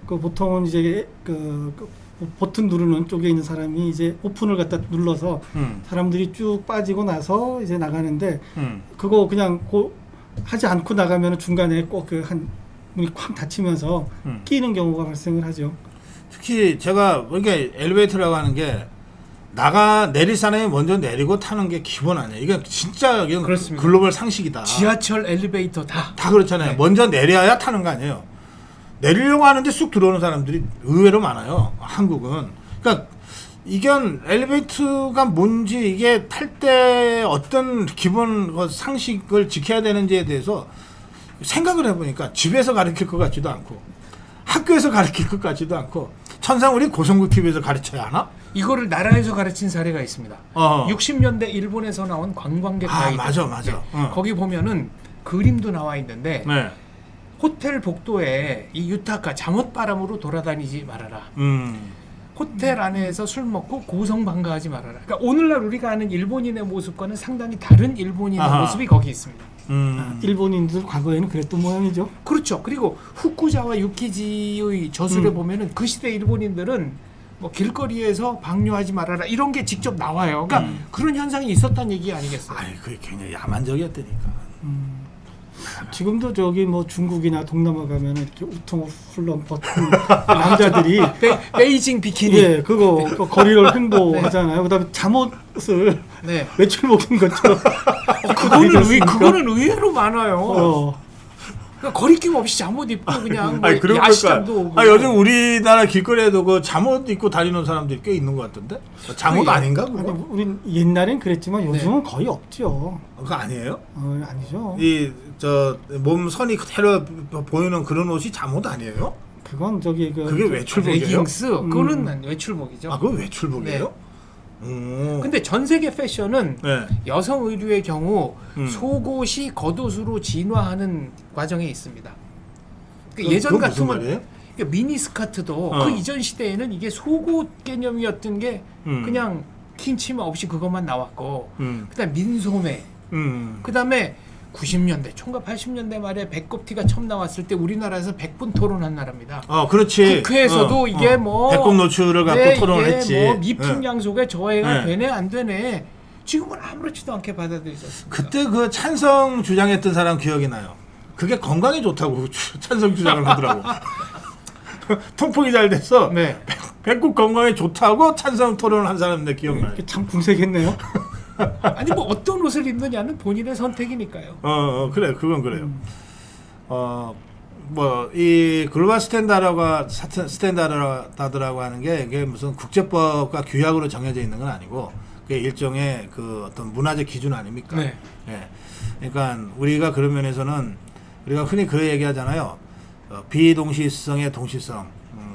그 보통은 이제 그 버튼 누르는 쪽에 있는 사람이 이제 오픈을 갖다 눌러서 사람들이 쭉 빠지고 나서 이제 나가는데 그거 그냥 하지 않고 나가면 중간에 꼭 그 한 문이 쾅 닫히면서 끼는 경우가 발생을 하죠. 특히 제가 이게 엘리베이터라고 하는 게 내릴 사람이 먼저 내리고 타는 게 기본 아니에요. 이게 진짜 이건 그렇습니다. 글로벌 상식이다. 지하철 엘리베이터 다. 다 그렇잖아요. 네. 먼저 내려야 타는 거 아니에요. 내리려고 하는데 쑥 들어오는 사람들이 의외로 많아요. 한국은. 그러니까 이건 엘리베이터가 뭔지, 이게 탈 때 어떤 기본 상식을 지켜야 되는지에 대해서 생각을 해보니까 집에서 가르칠 것 같지도 않고 학교에서 가르칠 것 같지도 않고, 천상 우리 고성국 TV에서 가르쳐야 하나? 이거를 나라에서 가르친 사례가 있습니다. 60년대 일본에서 나온 관광객 가이드. 맞아. 네. 거기 보면은 그림도 나와 있는데 네. 호텔 복도에 이 유타카 잠옷바람으로 돌아다니지 말아라. 호텔 안에서 술 먹고 고성방가하지 말아라. 그러니까 오늘날 우리가 아는 일본인의 모습과는 상당히 다른 일본인의 아하. 모습이 거기 있습니다. 일본인들 과거에는 그랬던 모양이죠. 그렇죠. 그리고 후쿠자와 유키지의 저술에 보면은 그 시대 일본인들은 뭐 길거리에서 방류하지 말아라 이런 게 직접 나와요. 그러니까 그런 현상이 있었다는 얘기 아니겠어요? 아니, 그게 굉장히 야만적이었다니까. 지금도 저기 뭐 중국이나 동남아 가면은 이렇게 우통 훌렁 벗은 남자들이 베이징 비키니. 예, 그거 거리를 횡보하잖아요. 그다음에 잠옷을 네. 외출복인 것처럼 그거는 의외로 많아요. 그러니까 거리낌 없이 잠옷 입고 그냥 뭐 그러고 야시장도 보니까 오고. 요즘 우리나라 길거리에도 그 잠옷 입고 다니는 사람들이 꽤 있는 것 같던데? 잠옷 그게- 아닌가 아니, 그거? 우린 옛날엔 그랬지만 요즘은 거의 없죠. 그거 아니에요? 아니죠. 이 몸 선이 그대로 보이는 그런 옷이 잠옷 아니에요? 그건 저기 그게 외출복이에요? 레깅스 그거는 외출복이죠. 그거 외출복이에요? 근데 전 세계 패션은 네. 여성 의류의 경우 음. 속옷이 겉옷으로 진화하는 과정에 있습니다. 그건 예전 무슨 같으면 말이에요? 미니 스커트도 그 이전 시대에는 이게 속옷 개념이었던 게 그냥 긴 치마 없이 그것만 나왔고 그다음 민소매 그다음에 90년대 총각 80년대 말에 배꼽티가 처음 나왔을 때 우리나라에서 백분 토론한 나라입니다. 그렇지. 국회에서도 이게 뭐 배꼽 노출을 갖고 네, 토론을 이게 했지. 뭐 미풍 양속에 저해가 네. 되네 안 되네. 지금은 아무렇지도 않게 받아들여졌습니다. 그때 그 찬성 주장했던 사람 기억이 나요. 그게 건강에 좋다고 찬성 주장을 하더라고. 통풍이 잘 돼서 네. 배꼽 건강에 좋다고 찬성 토론을 한 사람인데 기억나요. 참 궁색했네요. 아니 뭐 어떤 옷을 입느냐는 본인의 선택이니까요. 그래, 그건 그래요. 뭐 이 글로벌 스탠다드라고 하는 게 이게 무슨 국제법과 규약으로 정해져 있는 건 아니고 그게 일종의 그 어떤 문화적 기준 아닙니까? 네. 예. 그러니까 우리가 그런 면에서는 우리가 흔히 그런 얘기하잖아요. 비동시성의 동시성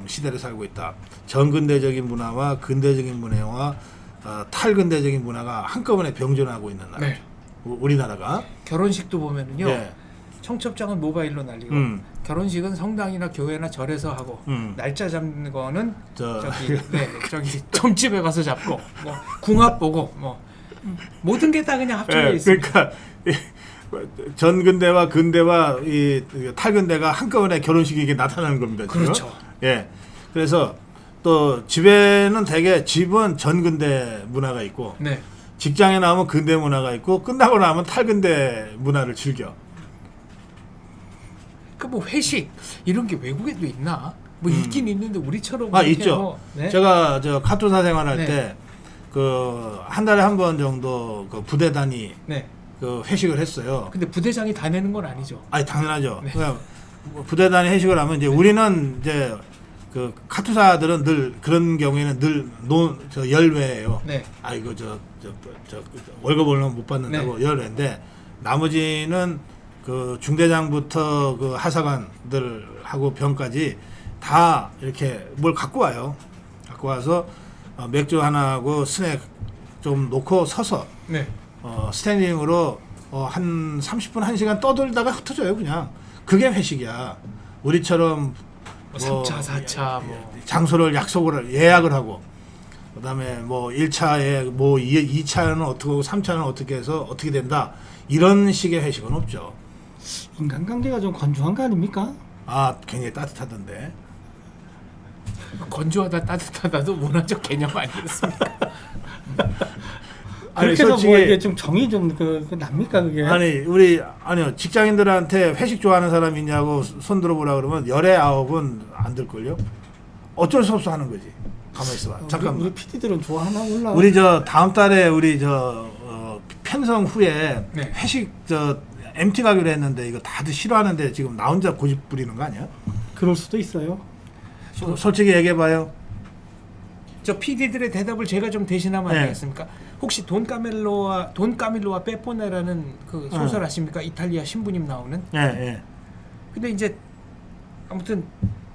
시대를 살고 있다. 전근대적인 문화와 근대적인 문화와 탈근대적인 문화가 한꺼번에 병존하고 있는 나라. 네. 우리나라가. 결혼식도 보면은요. 예. 청첩장은 모바일로 날리고 결혼식은 성당이나 교회나 절에서 하고 날짜 잡는 거는 저기 점집에 가서 잡고 뭐 궁합 보고 뭐 모든 게 다 그냥 합쳐져 있습니다. 그러니까 전근대와 근대와 이 탈근대가 한꺼번에 결혼식이 이게 나타나는 겁니다. 지금. 그렇죠. 예. 그래서 또 집에는 대개 집은 전근대 문화가 있고 네. 직장에 나오면 근대 문화가 있고 끝나고 나면 탈근대 문화를 즐겨. 그 뭐 회식 이런 게 외국에도 있나? 뭐 있긴 있는데 우리처럼 있죠. 뭐, 네? 제가 저 카투사 생활할 네. 때 그 한 달에 한 번 정도 그 부대 단위 네. 그 회식을 했어요. 근데 부대장이 다 내는 건 아니죠. 아니 당연하죠. 네. 그러니까 부대 단위 회식을 하면 이제 우리는 이제 그 카투사들은 늘 그런 경우에는 늘 열외예요. 네. 이거 저 월급을 못 받는다고 열외인데 나머지는 그 중대장부터 그 하사관들하고 병까지 다 이렇게 뭘 갖고 와요. 갖고 와서 맥주 하나하고 스낵 좀 놓고 서서 네. 스탠딩으로 한 30분 1시간 떠들다가 흩어져요. 그냥 그게 회식이야. 우리처럼 뭐 3차, 4차 뭐 장소를 예약을 하고 그다음에 뭐 1차에 뭐 2차는 어떻게 하고 3차는 어떻게 해서 어떻게 된다. 이런 식의 회식은 없죠. 인간관계가 좀 건조한 거 아닙니까? 굉장히 따뜻하던데. 건조하다 따뜻하다도 문화적 개념 아니겠습니까? 그렇게 해서 뭐 이게 좀 정이 좀 납니까 그게? 아니요 직장인들한테 회식 좋아하는 사람 있냐고 손 들어보라 그러면 열의 9은 안 들걸요. 어쩔 수 없어 하는 거지. 가만히 있어봐. 잠깐만. 우리 PD들은 좋아하나 몰라. 우리 저 다음 달에 우리 편성 후에 네. 회식 MT 가기로 했는데 이거 다들 싫어하는데 지금 나 혼자 고집 부리는 거 아니야? 그럴 수도 있어요. 솔직히 얘기해봐요. 저 PD들의 대답을 제가 좀 대신하면 안 네. 되겠습니까? 혹시 돈 까밀로와 빼포네라는 그 소설 아십니까? 이탈리아 신부님 나오는. 예. 근데 이제 아무튼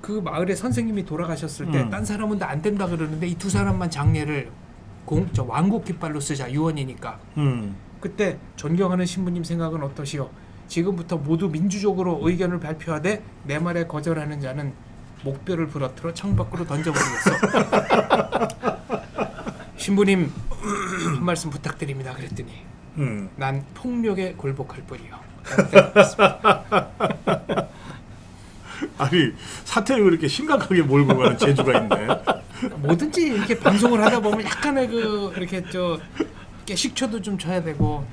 그 마을에 선생님이 돌아가셨을 때 딴 사람은 다 안 된다 그러는데 이 두 사람만 장례를 왕국 깃발로 쓰자 유언이니까. 그때 존경하는 신부님 생각은 어떠시오? 지금부터 모두 민주적으로 의견을 발표하되 내 말에 거절하는 자는 목뼈를 부러뜨려 창 밖으로 던져버리겠어. 신부님 한 말씀 부탁드립니다. 그랬더니 난 폭력에 굴복할 뿐이요. 아니 사태를 그렇게 심각하게 몰고 가는 재주가 있네. 뭐든지 이렇게 방송을 하다 보면 약간의 이렇게 식초도 좀 줘야 되고 뭐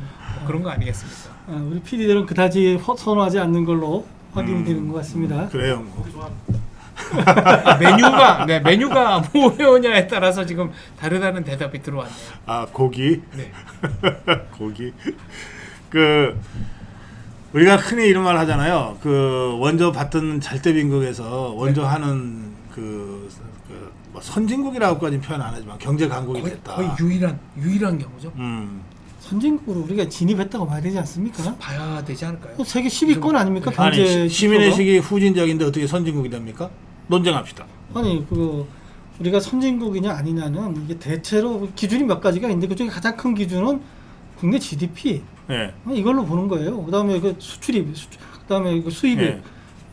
그런 거 아니겠습니까? 우리 PD들은 그다지 선호하지 않는 걸로 확인이 되는 것 같습니다. 그래요. 메뉴가 뭐냐에 따라서 지금 다르다는 대답이 들어왔네요. 고기. 네. 고기. 우리가 흔히 이런 말 하잖아요. 원조 받던 잘대빈국에서 원조 하는 뭐 선진국이라고까지는 표현 안 하지만 경제 강국이 됐다. 거의 유일한 경우죠. 선진국으로 우리가 진입했다고 봐야 되지 않습니까? 봐야 되지 않을까요? 세계 10위권 아닙니까? 경제 시민의식이 후진적인데 어떻게 선진국이 됩니까? 논쟁합시다. 아니 우리가 선진국이냐 아니냐는 이게 대체로 기준이 몇 가지가 있는데 그중에 가장 큰 기준은 국내 GDP 예. 이걸로 보는 거예요. 그다음에 그 수출입, 그다음에 그 수입입 예.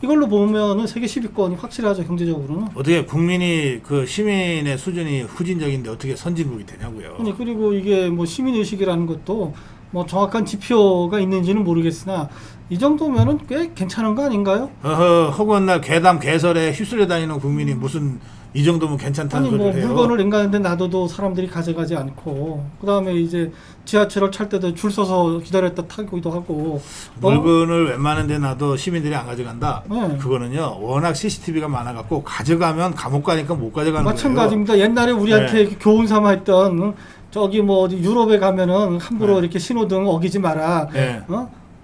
이걸로 보면은 세계 10위권이 확실하죠 경제적으로는. 어떻게 국민이 그 시민의 수준이 후진적인데 어떻게 선진국이 되냐고요. 아니 그리고 이게 뭐 시민 의식이라는 것도 뭐 정확한 지표가 있는지는 모르겠으나 이 정도면은 꽤 괜찮은 거 아닌가요? 허구한 날 괴담 개설에 휩쓸려 다니는 국민이 무슨 이 정도면 괜찮다는 아니 뭐 소리를 해요. 물건을 냉각하는데 놔둬도 사람들이 가져가지 않고 그다음에 이제 지하철을 탈 때도 줄 서서 기다렸다 타기도 하고 물건을 웬만한 데 놔도 시민들이 안 가져간다. 네. 그거는요. 워낙 CCTV가 많아갖고 가져가면 감옥 가니까 못 가져가는 마찬가지입니다. 옛날에 우리한테 네. 교훈 삼아 했던 저기 뭐 어디 유럽에 가면은 함부로 네. 이렇게 신호등 어기지 마라. 네.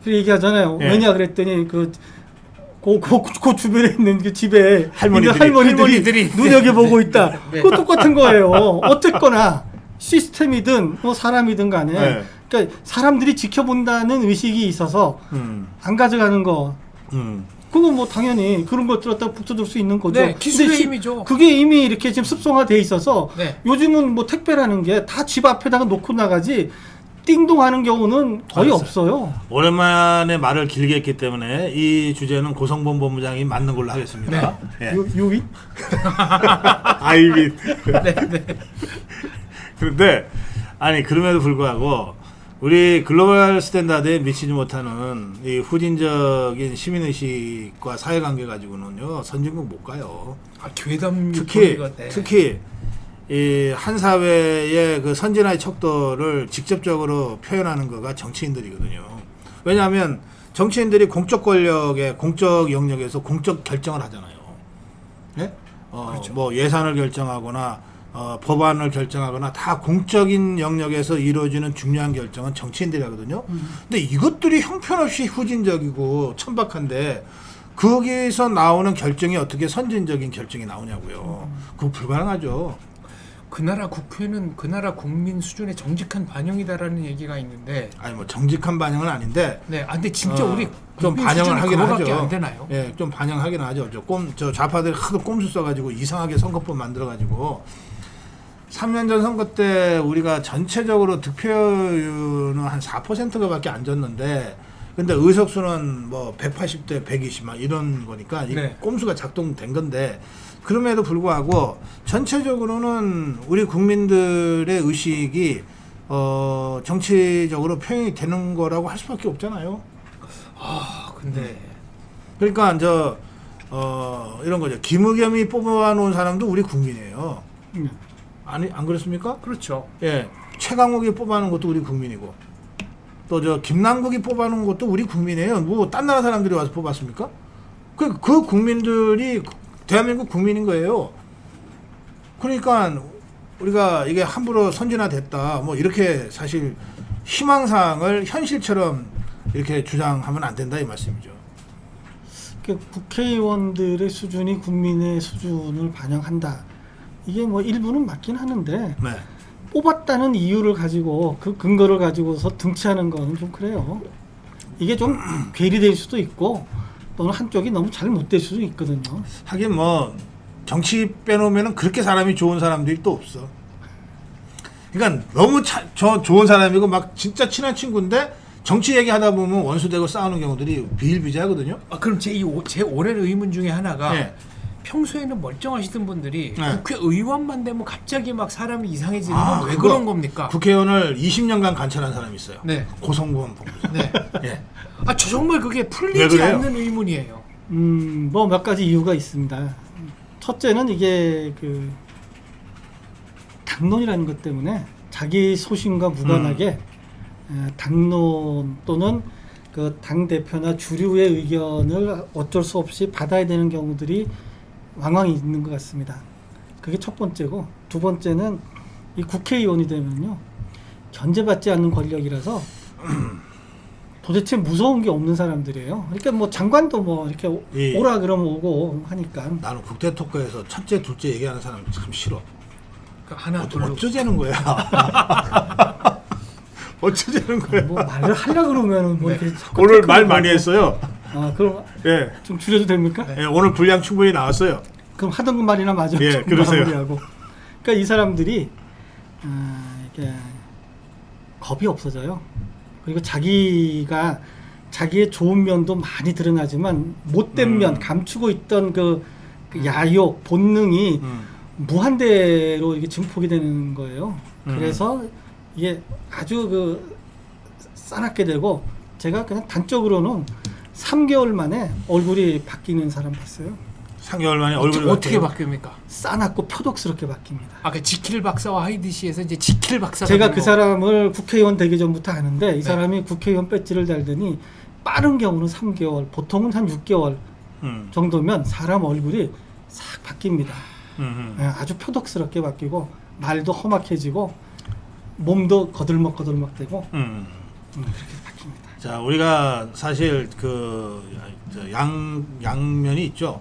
그 얘기하잖아요. 네. 왜냐 그랬더니 그 주변에 있는 그 집에 할머니들이, 있는 할머니들이 눈여겨보고 있다. 네. 그거 똑같은 거예요. 어쨌거나 시스템이든 뭐 사람이든 간에 네. 그러니까 사람들이 지켜본다는 의식이 있어서 안 가져가는 거. 그건 뭐 당연히 그런 것들 갖다 북돋을 수 있는 거죠. 네, 기술의 근데 힘이죠. 그게 이미 이렇게 지금 습성화돼 있어서 네. 요즘은 뭐 택배라는 게 다 집 앞에다가 놓고 나가지 띵동하는 경우는 거의 알았어요. 없어요. 오랜만에 말을 길게 했기 때문에 이 주제는 고성범 본부장이 맞는 걸로 하겠습니다. 예. 유윗? 아이빗. 네, 네. 그런데 아니 그럼에도 불구하고 우리 글로벌 스탠다드에 미치지 못하는 이 후진적인 시민의식과 사회관계 가지고는요 선진국 못 가요. 아, 괴담 특히 유포가, 네. 특히 이 한 사회의 그 선진화의 척도를 직접적으로 표현하는 거가 정치인들이거든요. 왜냐하면 정치인들이 공적 권력의 공적 영역에서 공적 결정을 하잖아요. 예? 그렇죠. 뭐 예산을 결정하거나 법안을 결정하거나 다 공적인 영역에서 이루어지는 중요한 결정은 정치인들이 하거든요. 근데 이것들이 형편없이 후진적이고 천박한데 거기에서 나오는 결정이 어떻게 선진적인 결정이 나오냐고요. 그거 불가능하죠. 그 나라 국회는 그 나라 국민 수준의 정직한 반영이다라는 얘기가 있는데, 아니 뭐 정직한 반영은 아닌데 네, 아, 근데 진짜 우리 좀 국민 반영을 수준은 하긴 그거밖에 하죠. 안 되나요? 예, 좀 반영하긴 하죠. 저 좌파들이 하도 꼼수 써가지고 이상하게 선거법 만들어가지고 3년 전 선거 때 우리가 전체적으로 득표율은 한 4%가밖에 안 졌는데, 근데 의석수는 뭐 180대 120 막 이런 거니까 이 네. 꼼수가 작동된 건데. 그럼에도 불구하고 전체적으로는 우리 국민들의 의식이 정치적으로 표현이 되는 거라고 할 수밖에 없잖아요. 아, 근데 그러니까 이런 거죠. 김의겸이 뽑아놓은 사람도 우리 국민이에요. 아니 안 그렇습니까? 그렇죠. 예, 최강욱이 뽑아놓은 것도 우리 국민이고, 또 저 김남국이 뽑아놓은 것도 우리 국민이에요. 뭐 딴 나라 사람들이 와서 뽑았습니까? 그 국민들이 대한민국 국민인 거예요. 그러니까 우리가 이게 함부로 선진화됐다 뭐 이렇게 사실 희망사항을 현실처럼 이렇게 주장하면 안 된다 이 말씀이죠. 국회의원들의 수준이 국민의 수준을 반영한다. 이게 뭐 일부는 맞긴 하는데 네. 뽑았다는 이유를 가지고 그 근거를 가지고서 등치하는 거는 좀 그래요. 이게 좀 괴리될 수도 있고 또는 한쪽이 너무 잘 못 될 수도 있거든요. 하긴 뭐 정치 빼놓으면은 그렇게 사람이 좋은 사람들이 또 없어. 그러니까 너무 좋은 사람이고 막 진짜 친한 친구인데 정치 얘기하다 보면 원수되고 싸우는 경우들이 비일비재하거든요. 아, 그럼 제 오랜 의문 중에 하나가 네. 평소에는 멀쩡하시던 분들이 네. 국회의원만 되면 갑자기 막 사람이 이상해지는 아, 건 왜 그거 그런 겁니까? 국회의원을 20년간 관찰한 사람이 있어요. 네. 고성범 본부장. 네. 예. 아, 저 정말 그게 왜 풀리지 그래요? 않는 의문이에요. 뭐 몇 가지 이유가 있습니다. 첫째는 이게 그 당론이라는 것 때문에 자기 소신과 무관하게 당론 또는 그 당 대표나 주류의 의견을 어쩔 수 없이 받아야 되는 경우들이 왕왕 있는 것 같습니다. 그게 첫 번째고, 두 번째는 이 국회의원이 되면요 견제받지 않는 권력이라서 도대체 무서운 게 없는 사람들이에요. 그러니까 뭐 장관도 뭐 이렇게 예. 오라 그러면 오고 하니까. 나는 국대 토크에서 첫째, 둘째 얘기하는 사람 참 싫어. 그 하나 둘 어쩌자는 거야. 어쩌자는 거야. 뭐 말을 하려 그러면은 뭐 네. 이렇게 오늘 태클을 말 많이 걸고. 했어요. 아 그럼 예. 좀 줄여도 됩니까? 예, 오늘 분량 충분히 나왔어요. 그럼 하던 말이나 마저 예, 그러세요. 마무리하고. 그러니까 이 사람들이 이게 겁이 없어져요. 그리고 자기가 자기의 좋은 면도 많이 드러나지만 못된 면, 감추고 있던 그 야욕, 본능이 무한대로 이게 증폭이 되는 거예요. 그래서 이게 아주 그 싸납게 되고, 제가 그냥 단적으로는 3개월 만에 얼굴이 바뀌는 사람 봤어요. 3개월 만에 얼굴이 어떻게 바뀌어요? 바뀝니까? 싸납고 표독스럽게 바뀝니다. 아까 지킬 박사와 하이드 씨에서 이제 지킬 박사가 제가 되고. 그 사람을 국회의원 되기 전부터 아는데, 이 네. 사람이 국회의원 배지를 달더니 빠른 경우는 3개월, 보통은 한 6개월 정도면 사람 얼굴이 싹 바뀝니다. 예, 아주 표독스럽게 바뀌고, 말도 험악해지고, 몸도 거들먹거들먹되고 그렇게 바뀝니다. 자, 우리가 사실 그 양면이 있죠.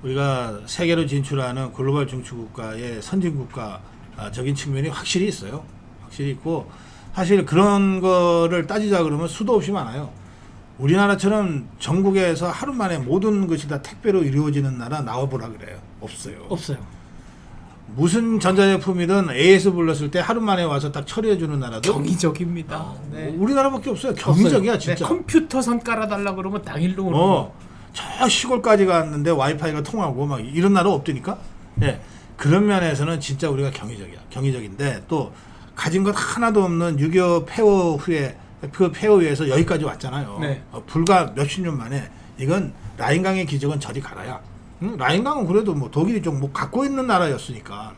우리가 세계로 진출하는 글로벌 중추국가의 선진국가적인 측면이 확실히 있어요. 확실히 있고, 사실 그런 거를 따지자 그러면 수도 없이 많아요. 우리나라처럼 전국에서 하루 만에 모든 것이 다 택배로 이루어지는 나라 나와보라 그래요. 없어요. 없어요. 무슨 전자제품이든 AS 불렀을 때 하루 만에 와서 딱 처리해주는 나라도 경이적입니다. 네. 우리나라밖에 없어요. 경이적이야 진짜. 네, 컴퓨터선 깔아달라 그러면 당일로 오는 거. 저 시골까지 갔는데 와이파이가 통하고 막 이런 나라 없다니까. 예, 그런 면에서는 진짜 우리가 경이적이야. 경이적인데 또 가진 것 하나도 없는 6.25 폐허 후에 그 폐허에서 여기까지 왔잖아요. 네. 불과 몇십 년 만에. 이건 라인강의 기적은 저리 가라야. 응? 라인강은 그래도 뭐 독일이 좀 뭐 갖고 있는 나라였으니까.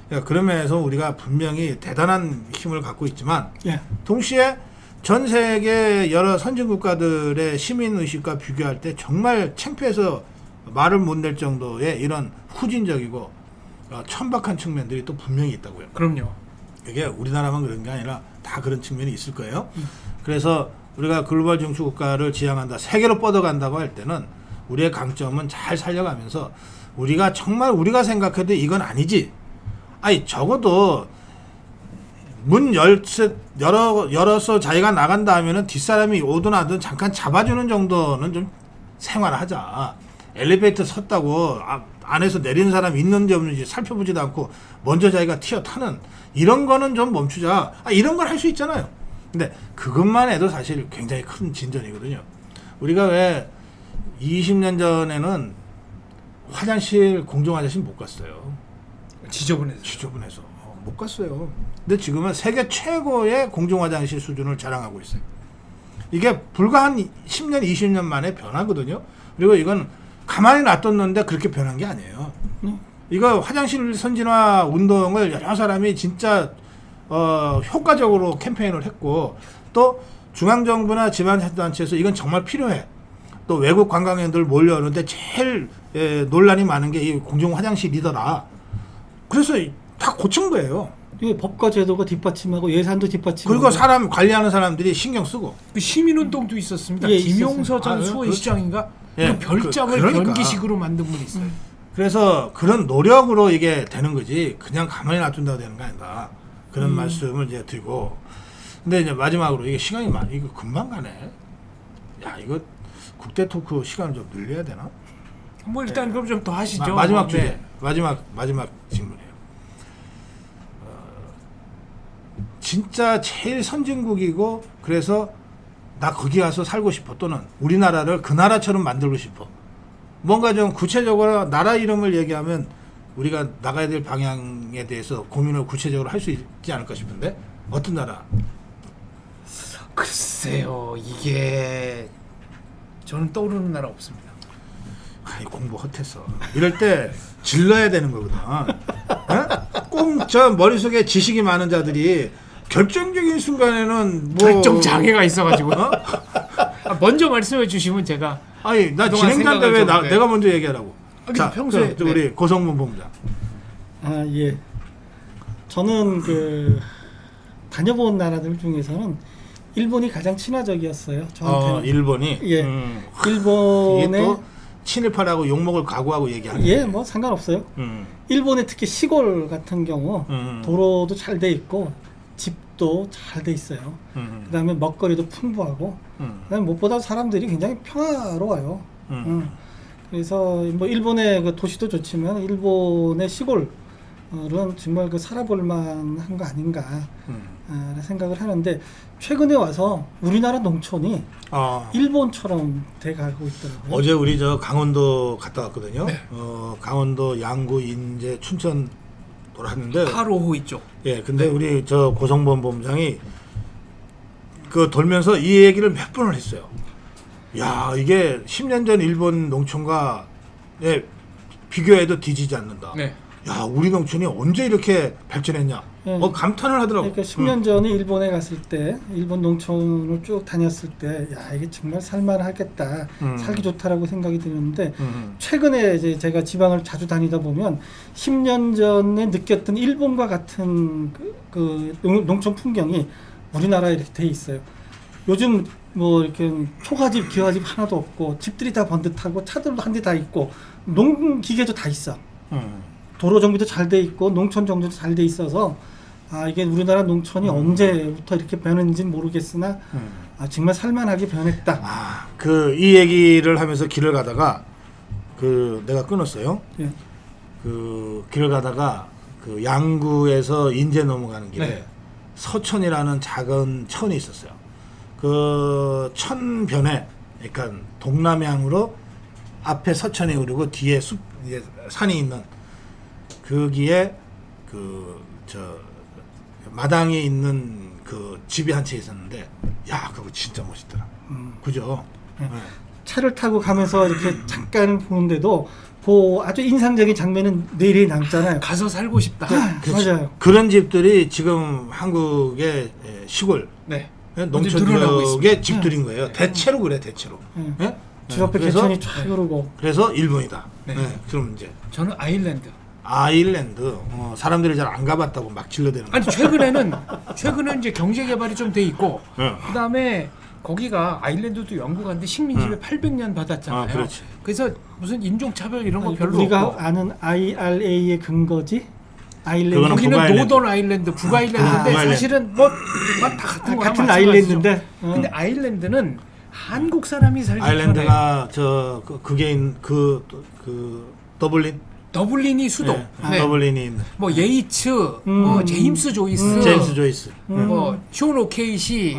그러니까 그런 면에서 우리가 분명히 대단한 힘을 갖고 있지만, 예. 동시에 전 세계 여러 선진국가들의 시민의식과 비교할 때 정말 창피해서 말을 못 낼 정도의 이런 후진적이고 천박한 측면들이 또 분명히 있다고요. 그럼요. 이게 우리나라만 그런 게 아니라 다 그런 측면이 있을 거예요. 그래서 우리가 글로벌 중추국가를 지향한다, 세계로 뻗어간다고 할 때는 우리의 강점은 잘 살려가면서, 우리가 정말 우리가 생각해도 이건 아니지, 아니 적어도 문 열어서 자기가 나간다 하면은 뒷사람이 오든 하든 잠깐 잡아주는 정도는 좀 생활하자. 엘리베이터 섰다고 안에서 내리는 사람 있는지 없는지 살펴보지도 않고 먼저 자기가 튀어 타는 이런 거는 좀 멈추자. 이런 걸 할 수 있잖아요. 근데 그것만 해도 사실 굉장히 큰 진전이거든요. 우리가 왜 20년 전에는 화장실, 공중 화장실 못 갔어요. 지저분해서 못 갔어요. 근데 지금은 세계 최고의 공중 화장실 수준을 자랑하고 있어요. 이게 불과 한 10년, 20년 만에 변하거든요. 그리고 이건 가만히 놔뒀는데 그렇게 변한 게 아니에요. 이거 화장실 선진화 운동을 여러 사람이 진짜 효과적으로 캠페인을 했고, 또 중앙정부나 지방자치단체에서 이건 정말 필요해. 또 외국 관광객들 몰려오는데 제일 논란이 많은 게 이 공중 화장실이더라. 그래서 다 고친 거예요. 이게 법과 제도가 뒷받침하고 예산도 뒷받침하고, 그리고 사람 관리하는 사람들이 신경 쓰고. 그 시민운동도 있었습니다. 예, 김용서 전 있었어요. 수원시장인가? 예, 그 별장을 그러니까. 변기식으로 만든 분이 있어요. 그래서 그런 노력으로 이게 되는 거지, 그냥 가만히 놔둔다고 되는 거 아니다. 그런 말씀을 이제 드리고. 근데 이제 마지막으로 이게 시간이 이거 금방 가네. 야, 이거 국대 토크 시간을 좀 늘려야 되나? 뭐 일단 그럼 좀 더 하시죠. 마지막 주제. 네. 마지막 질문이에요. 진짜 제일 선진국이고, 그래서 나 거기 가서 살고 싶어, 또는 우리나라를 그 나라처럼 만들고 싶어. 뭔가 좀 구체적으로 나라 이름을 얘기하면 우리가 나가야 될 방향에 대해서 고민을 구체적으로 할 수 있지 않을까 싶은데, 어떤 나라? 글쎄요, 이게 저는 떠오르는 나라 없습니다. 아이, 공부 헛했어. 이럴 때 질러야 되는 거거든. 꼭 저 머릿속에 지식이 많은 자들이 결정적인 순간에는 뭐 결정 장애가 있어가지고. 먼저 말씀해 주시면 제가. 아니, 나 그동안 진행자인데 왜 생각을 좀, 네. 내가 먼저 얘기하라고. 근데 자, 평소에, 그, 우리 고성문 본부장. 예. 저는 그 다녀본 나라들 중에서는 일본이 가장 친화적이었어요. 저한테는. 일본이. 예. 이게 일본의 또 친일파라고 욕먹을 각오하고 얘기하는. 예, 뭐 상관없어요. 일본의 특히 시골 같은 경우 도로도 잘 돼 있고 집도 잘 돼 있어요. 그다음에 먹거리도 풍부하고, 그다음에 무엇보다 사람들이 굉장히 평화로워요. 그래서 뭐 일본의 그 도시도 좋지만 일본의 시골은 정말 그 살아볼 만한 거 아닌가 생각을 하는데 최근에 와서 우리나라 농촌이 일본처럼 돼가고 있더라고요. 어제 우리 저 강원도 갔다 왔거든요. 네. 강원도 양구, 인제, 춘천 돌았는데 8호호 이쪽. 예, 근데 우리 저 고성범 본부장이 그 돌면서 이 얘기를 몇 번을 했어요. 야, 이게 10년 전 일본 농촌과 비교해도 뒤지지 않는다. 네. 야, 우리 농촌이 언제 이렇게 발전했냐? 네. 감탄을 하더라고. 그러니까 10년 전에 일본에 갔을 때 일본 농촌을 쭉 다녔을 때 야, 이게 정말 살만하겠다. 살기 좋다라고 생각이 드는데 최근에 이제 제가 지방을 자주 다니다 보면 10년 전에 느꼈던 일본과 같은 그 농촌 풍경이 우리나라에 이렇게 돼 있어요. 요즘 뭐 이렇게 초가집, 기와집 하나도 없고 집들이 다 번듯하고 차들도 한 대 다 있고 농기계도 다 있어. 도로 정비도 잘 돼 있고 농촌 정비도 잘 돼 있어서 이게 우리나라 농촌이 언제부터 이렇게 변했는지는 모르겠으나 정말 살만하게 변했다. 이 얘기를 하면서 길을 가다가 내가 끊었어요. 예. 길을 가다가 양구에서 인제 넘어가는 길에 네. 서천이라는 작은 천이 있었어요. 그 천변에, 그러니까 동남향으로 앞에 서천이 흐르고 뒤에 이제 산이 있는 거기에 마당에 있는 그 집이 한 채 있었는데, 야, 그거 진짜 멋있더라. 그죠? 네. 네. 차를 타고 가면서 이렇게 잠깐 보는데도 아주 인상적인 장면은 뇌리에 남잖아요. 가서 살고 싶다. 맞아요. 그런 집들이 지금 한국의 시골 네. 농촌 늘어나고 지역의 있습니다. 집들인 거예요. 대체로 그래, 대체로. 네. 예? 집 앞에 그래서- 개천이 쫙 흐르고. 그래서 일본이다. 네. 그럼 이제 저는 아일랜드. 아일랜드 사람들이 잘 안 가봤다고 막 질러대는 거. 아니 최근에는 이제 경제 개발이 좀 돼 있고 네. 그다음에 거기가 아일랜드도 영국한테 식민지를 800년 받았잖아요. 그렇지. 그래서 무슨 인종차별 이런 거 별로 우리가 없고 아는 IRA의 근거지? 아일랜드. 그거는 거기는 북아일랜드. 노던 아일랜드, 북아일랜드인데 북아일랜드. 사실은 뭐 다 같은 거 같은 아일랜드인데. 근데 아일랜드는 한국 사람이 살기 편해. 아일랜드가 그게 더블린이 수도. 네. 더블린이 있는 뭐 예이츠, 뭐 제임스 조이스, 제임스 조이스. 뭐 쇼 오케이시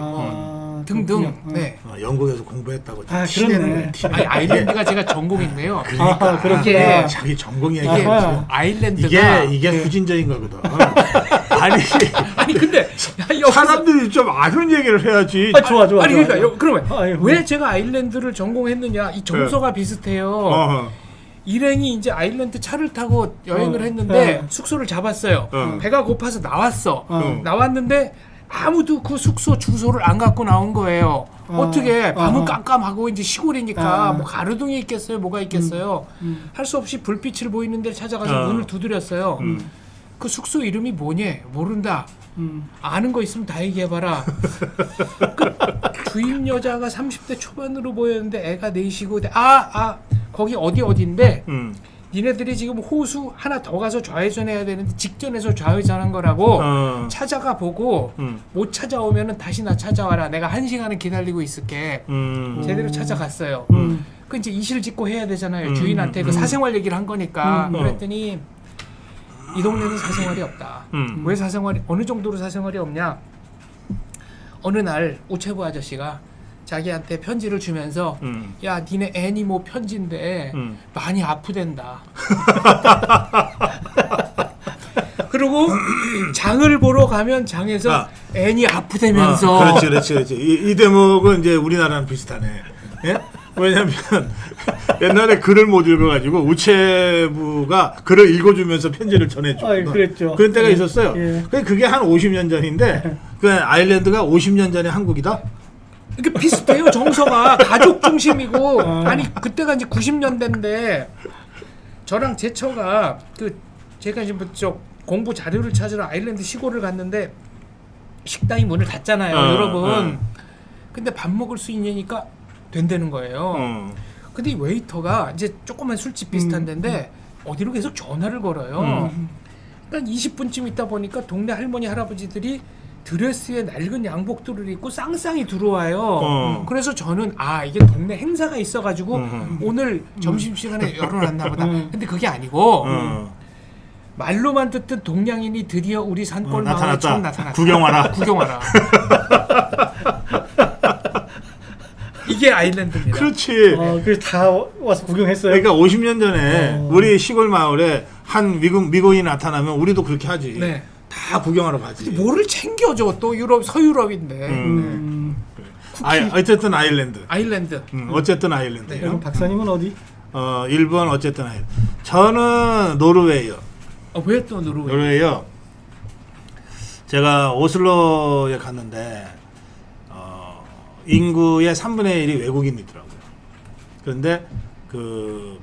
등등. 그렇군요. 네. 영국에서 공부했다고 그렇네. 치대는 아니, 아일랜드가 제가 전공인데요. 그러니까 그렇게. 자기 전공 이게 얘기해. 아일랜드가 이게 후진적인 거거든. 아니 근데 여기서- 사람들이 좀 아는 얘기를 해야지. 좋아. 아니 그러니까 그러면 아이고. 왜 제가 아일랜드를 전공했느냐? 이 정서가 비슷해요. 일행이 이제 아일랜드 차를 타고 여행을 했는데 숙소를 잡았어요. 배가 고파서 나왔어. 나왔는데 아무도 그 숙소 주소를 안 갖고 나온 거예요. 어떻게 밤은 깜깜하고 이제 시골이니까 뭐 가로등이 있겠어요, 뭐가 있겠어요. 할 수 없이 불빛을 보이는 데를 찾아가서 문을 두드렸어요. 그 숙소 이름이 뭐니? 모른다. 아는 거 있으면 다 얘기해봐라. 그 주인 여자가 30대 초반으로 보였는데 애가 넷이고 거기 어디인데 니네들이 지금 호수 하나 더 가서 좌회전해야 되는데 직전에서 좌회전한 거라고 찾아가 보고 못 찾아오면은 다시 나 찾아와라. 내가 1시간은 기다리고 있을게. 제대로 찾아갔어요. 그 이제 이실 짓고 해야 되잖아요. 주인한테 그 사생활 얘기를 한 거니까. 그랬더니 이 동네는 사생활이 없다. 왜 어느 정도로 사생활이 없냐? 어느 날 우체부 아저씨가 자기한테 편지를 주면서 야, 니네 애니 뭐 편지인데 많이 아프댄다. 그리고 장을 보러 가면 장에서 애니 아프대면서 그렇지. 이 대목은 이제 우리나라랑 비슷하네. 예? 왜냐면 옛날에 글을 못 읽어가지고 우체부가 글을 읽어주면서 편지를 전해주고 그랬죠. 그런 때가 있었어요. 예. 그게 한 50년 전인데 그 아일랜드가 50년 전에 한국이다. 이게 비슷해요. 정서가 가족 중심이고 아니 그때가 이제 90년대인데 저랑 제 처가 제가 지금 공부 자료를 찾으러 아일랜드 시골을 갔는데 식당이 문을 닫잖아요, 여러분. 근데 밥 먹을 수 있냐니까 된다는 거예요. 근데 이 웨이터가 이제 조그만 술집 비슷한 데인데 어디로 계속 전화를 걸어요. 그러니까 20분쯤 있다 보니까 동네 할머니 할아버지들이 드레스에 낡은 양복들을 입고 쌍쌍이 들어와요. 어. 그래서 저는 이게 동네 행사가 있어가지고 오늘 점심시간에 열어놨나 보다. 근데 그게 아니고 말로만 듣던 동양인이 드디어 우리 산골 마을에 처음 나타났다. 구경 와라. 구경 와라. 이게 아일랜드입니다. 그렇지. 그래서 다 와서 구경했어요. 그러니까 50년 전에 우리 시골 마을에 한 미국인이 나타나면 우리도 그렇게 하지. 네. 다 구경하러 가지. 뭐를 챙겨줘 또 유럽 서유럽인데. 어쨌든 아일랜드. 아일랜드. 어쨌든 아일랜드. 그럼 박사님은 어디? 일본 어쨌든 아일랜드. 저는 노르웨이요. 왜 또 노르웨이? 노르웨이요. 제가 오슬로에 갔는데 인구의 3분의 1이 외국인이더라고요. 그런데 그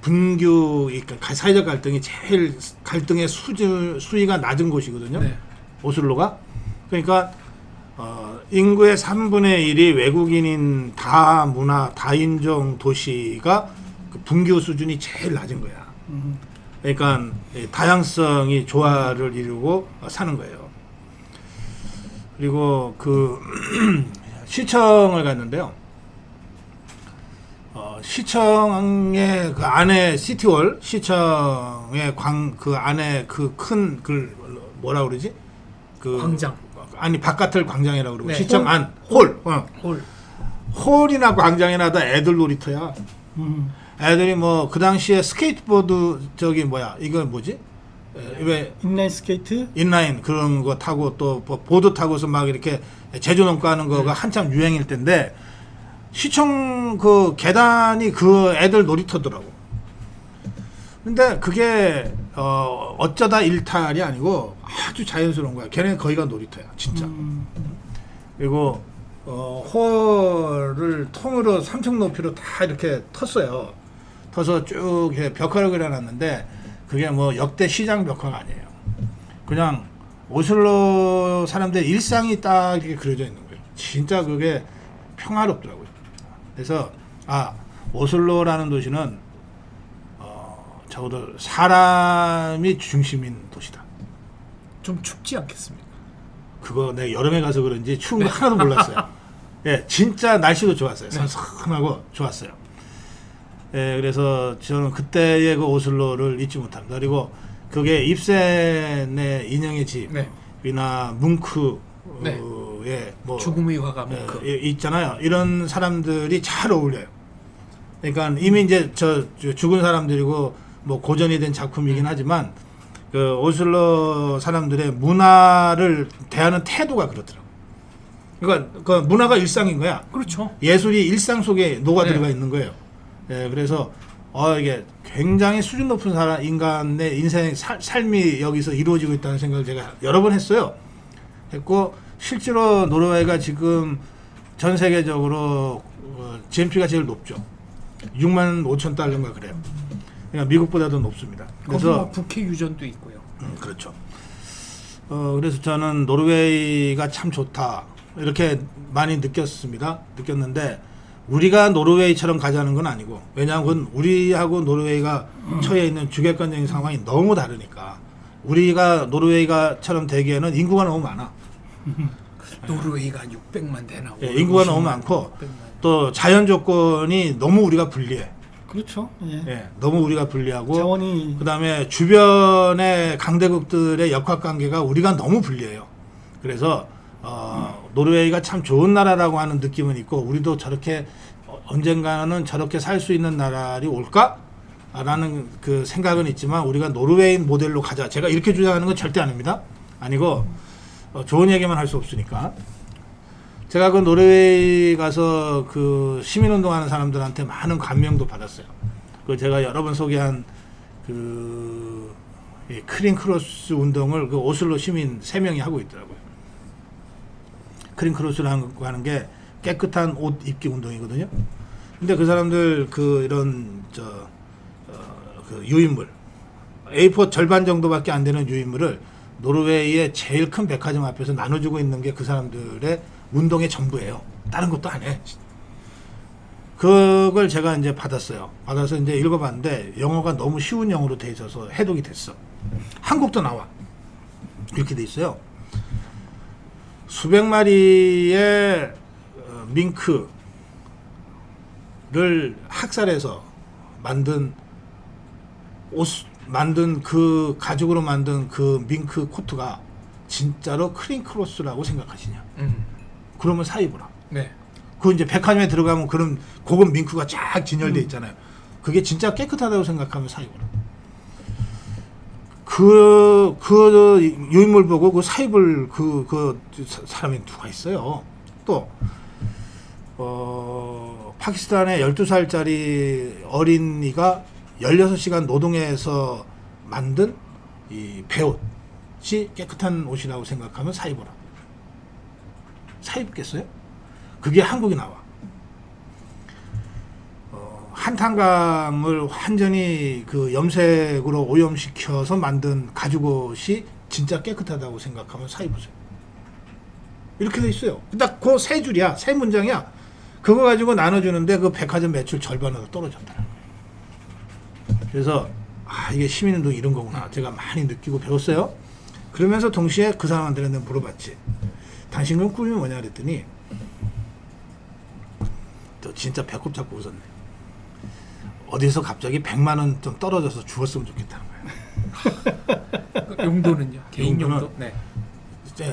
분규, 그러니까 사회적 갈등이 제일 갈등의 수위가 낮은 곳이거든요. 네. 오슬로가. 그러니까 인구의 3분의 1이 외국인인 다문화, 다인종 도시가 그 분규 수준이 제일 낮은 거야. 그러니까 다양성이 조화를 이루고 사는 거예요. 그리고 그 시청을 갔는데요. 시청의 그 안에 시티월 시청의 그 안에 그 큰 그 뭐라 그러지? 그 광장. 아니 바깥을 광장이라고 그러고 네. 시청 안 홀. 홀. 홀이나 광장이나 다 애들 놀이터야. 애들이 뭐 그 당시에 스케이트보드 저기 뭐야 이거 뭐지? 왜 인라인 스케이트? 인라인 그런 거 타고 또 보드 타고서 막 이렇게 제조농가 하는 거가 한참 유행일 때인데 시청 그 계단이 그 애들 놀이터더라고. 근데 그게 어쩌다 일탈이 아니고 아주 자연스러운 거야. 걔네 거기가 놀이터야, 진짜. 그리고 홀을 통으로 3층 높이로 다 이렇게 텄어요. 터서 쭉 이렇게 벽화를 그려놨는데 그게 뭐 역대 시장 벽화가 아니에요. 그냥 오슬로 사람들의 일상이 딱 이렇게 그려져 있는 거예요. 진짜 그게 평화롭더라고요. 그래서 오슬로라는 도시는 적어도 사람이 중심인 도시다. 좀 춥지 않겠습니까? 그거 내가 여름에 가서 그런지 추운 거 하나도 몰랐어요. 예, 진짜 날씨도 좋았어요. 선선하고 좋았어요. 예, 그래서 저는 그때의 그 오슬로를 잊지 못합니다. 그리고 그게 입센의 인형의 집이나 뭉크의 뭐 죽음의 화가 뭉크 있잖아요. 이런 사람들이 잘 어울려요. 그러니까 이미 이제 저 죽은 사람들이고 뭐 고전이 된 작품이긴 하지만 그 오슬로 사람들의 문화를 대하는 태도가 그렇더라고요. 그러니까 그 문화가 일상인 거야. 그렇죠. 예술이 일상 속에 녹아 들어가 있는 거예요. 예, 그래서 이게 굉장히 수준 높은 인간의 인생 삶이 여기서 이루어지고 있다는 생각을 제가 여러 번 했어요. 했고 실제로 노르웨이가 지금 전 세계적으로 GNP가 제일 높죠. 6만 5천 달러인가 그래요. 그러니까 미국보다도 높습니다. 그래서 북해 유전도 있고요. 그렇죠. 그래서 저는 노르웨이가 참 좋다 이렇게 많이 느꼈는데 우리가 노르웨이처럼 가자는 건 아니고 왜냐하면 우리하고 노르웨이가 처해 있는 주객관적인 상황이 너무 다르니까 우리가 노르웨이가처럼 되기에는 인구가 너무 많아. 노르웨이가 600만 되나? 예, 인구가 너무 많고 600만. 또 자연 조건이 너무 우리가 불리해. 그렇죠. 예. 예, 너무 우리가 불리하고 자원이 그다음에 주변의 강대국들의 역학관계가 우리가 너무 불리해요. 그래서 노르웨이가 참 좋은 나라라고 하는 느낌은 있고 우리도 저렇게 언젠가는 저렇게 살 수 있는 나라리 올까? 라는 그 생각은 있지만 우리가 노르웨이 모델로 가자. 제가 이렇게 주장하는 건 절대 아닙니다. 아니고 좋은 얘기만 할 수 없으니까. 제가 그 노르웨이 가서 그 시민운동하는 사람들한테 많은 감명도 받았어요. 그 제가 여러 번 소개한 그 크린 크로스 운동을 그 오슬로 시민 3명이 하고 있더라고요. 크린 크로스라는 거 하는 게 깨끗한 옷 입기 운동이거든요. 근데 그 사람들 그 이런 그 유인물 A4 절반 정도밖에 안 되는 유인물을 노르웨이의 제일 큰 백화점 앞에서 나눠주고 있는 게 그 사람들의 운동의 전부예요. 다른 것도 안 해. 그걸 제가 이제 받았어요. 받아서 이제 읽어봤는데 영어가 너무 쉬운 영어로 돼 있어서 해독이 됐어. 한국도 나와. 이렇게 돼 있어요. 수백 마리의 밍크를 학살해서 만든 그 가죽으로 만든 그 밍크 코트가 진짜로 크링크로스라고 생각하시냐? 그러면 사입어라. 네. 그 이제 백화점에 들어가면 그런 고급 밍크가 쫙 진열돼 있잖아요. 그게 진짜 깨끗하다고 생각하면 사입어라. 그 유인물 보고 그 사입을 그 사람이 누가 있어요. 또 파키스탄의 12살짜리 어린이가 16시간 노동해서 만든 이 배옷이 깨끗한 옷이라고 생각하면 사입어라. 사입겠어요? 그게 한국이 나와. 한탄강을 완전히 그 염색으로 오염시켜서 만든 가죽옷이 진짜 깨끗하다고 생각하면 사입으세요. 이렇게 돼 있어요. 딱 그 세 줄이야, 세 문장이야. 그거 가지고 나눠주는데 그 백화점 매출 절반으로 떨어졌더라고요. 그래서 이게 시민운동 이런 거구나 제가 많이 느끼고 배웠어요. 그러면서 동시에 그 사람한테는 내가 물어봤지. 당신 그럼 꿈이 뭐냐 그랬더니 또 진짜 배꼽 잡고 웃었네. 어디서 갑자기 100만 원 좀 떨어져서 죽었으면 좋겠다는 거야. 용도는요? 개인 용도는 용도? 네.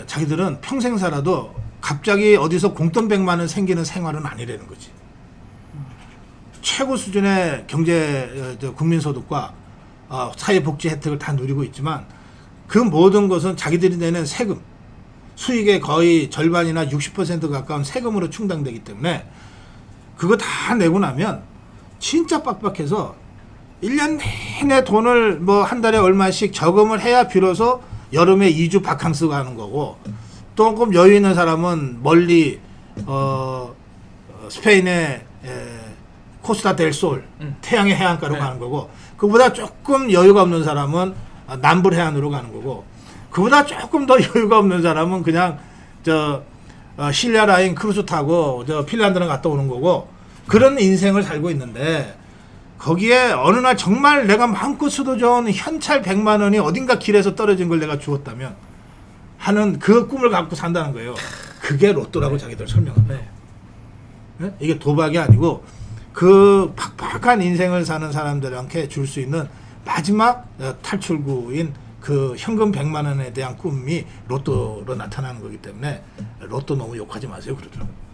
자기들은 평생 살아도 갑자기 어디서 공돈 100만 원 생기는 생활은 아니라는 거지. 최고 수준의 경제 국민소득과 사회복지 혜택을 다 누리고 있지만 그 모든 것은 자기들이 내는 세금, 수익의 거의 절반이나 60% 가까운 세금으로 충당되기 때문에 그거 다 내고 나면 진짜 빡빡해서 1년 내내 돈을 뭐 한 달에 얼마씩 저금을 해야 비로소 여름에 2주 바캉스 가는 거고 또 조금 여유 있는 사람은 멀리 스페인의 코스타 델 솔 태양의 해안가로 네. 가는 거고 그보다 조금 여유가 없는 사람은 남부 해안으로 가는 거고 그보다 조금 더 여유가 없는 사람은 그냥 실리아 라인 크루즈 타고 핀란드를 갔다 오는 거고 그런 인생을 살고 있는데 거기에 어느 날 정말 내가 마음껏 써도 좋은 현찰 100만 원이 어딘가 길에서 떨어진 걸 내가 주었다면 하는 그 꿈을 갖고 산다는 거예요. 그게 로또라고 자기들 설명합니다. 네. 네? 이게 도박이 아니고 그 팍팍한 인생을 사는 사람들한테 줄 수 있는 마지막 탈출구인 그 현금 100만 원에 대한 꿈이 로또로 나타나는 거기 때문에 로또 너무 욕하지 마세요 그러더라고요.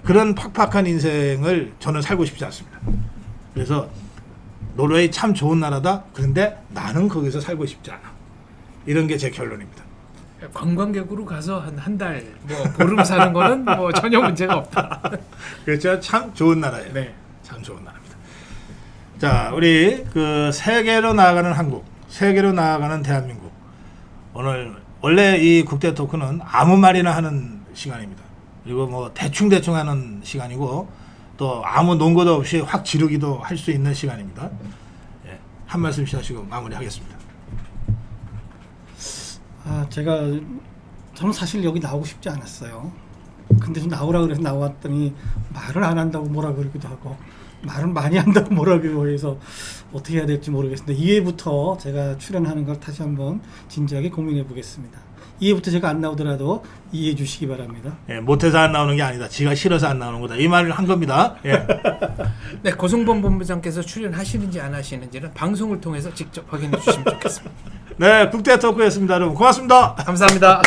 그런 팍팍한 인생을 저는 살고 싶지 않습니다. 그래서 노르웨이 참 좋은 나라다. 그런데 나는 거기서 살고 싶지 않아. 이런 게 제 결론입니다. 관광객으로 가서 한 달 뭐 보름 사는 거는 뭐 전혀 문제가 없다. 그렇죠. 참 좋은 나라예요. 네. 참 좋은 나라입니다. 자, 우리 그 세계로 나아가는 한국, 세계로 나아가는 대한민국. 오늘 원래 이 국대 토크는 아무 말이나 하는 시간입니다. 그리고 뭐 대충 하는 시간이고 또 아무 논거도 없이 확 지르기도 할 수 있는 시간입니다. 예, 한 말씀씩 하시고 마무리하겠습니다. 저는 사실 여기 나오고 싶지 않았어요. 근데 좀 나오라 그래서 나왔더니 말을 안 한다고 뭐라 그러기도 하고 말을 많이 한다고 뭐라 그러고 해서 어떻게 해야 될지 모르겠습니다. 2회부터 제가 출연하는 걸 다시 한번 진지하게 고민해 보겠습니다. 2회부터 제가 안 나오더라도 이해해 주시기 바랍니다. 예, 못해서 안 나오는 게 아니다. 지가 싫어서 안 나오는 거다. 이 말을 한 겁니다. 예. 네, 고승범 본부장께서 출연하시는지 안 하시는지는 방송을 통해서 직접 확인해 주시면 좋겠습니다. 네, 국대 토크였습니다. 여러분 고맙습니다. 감사합니다.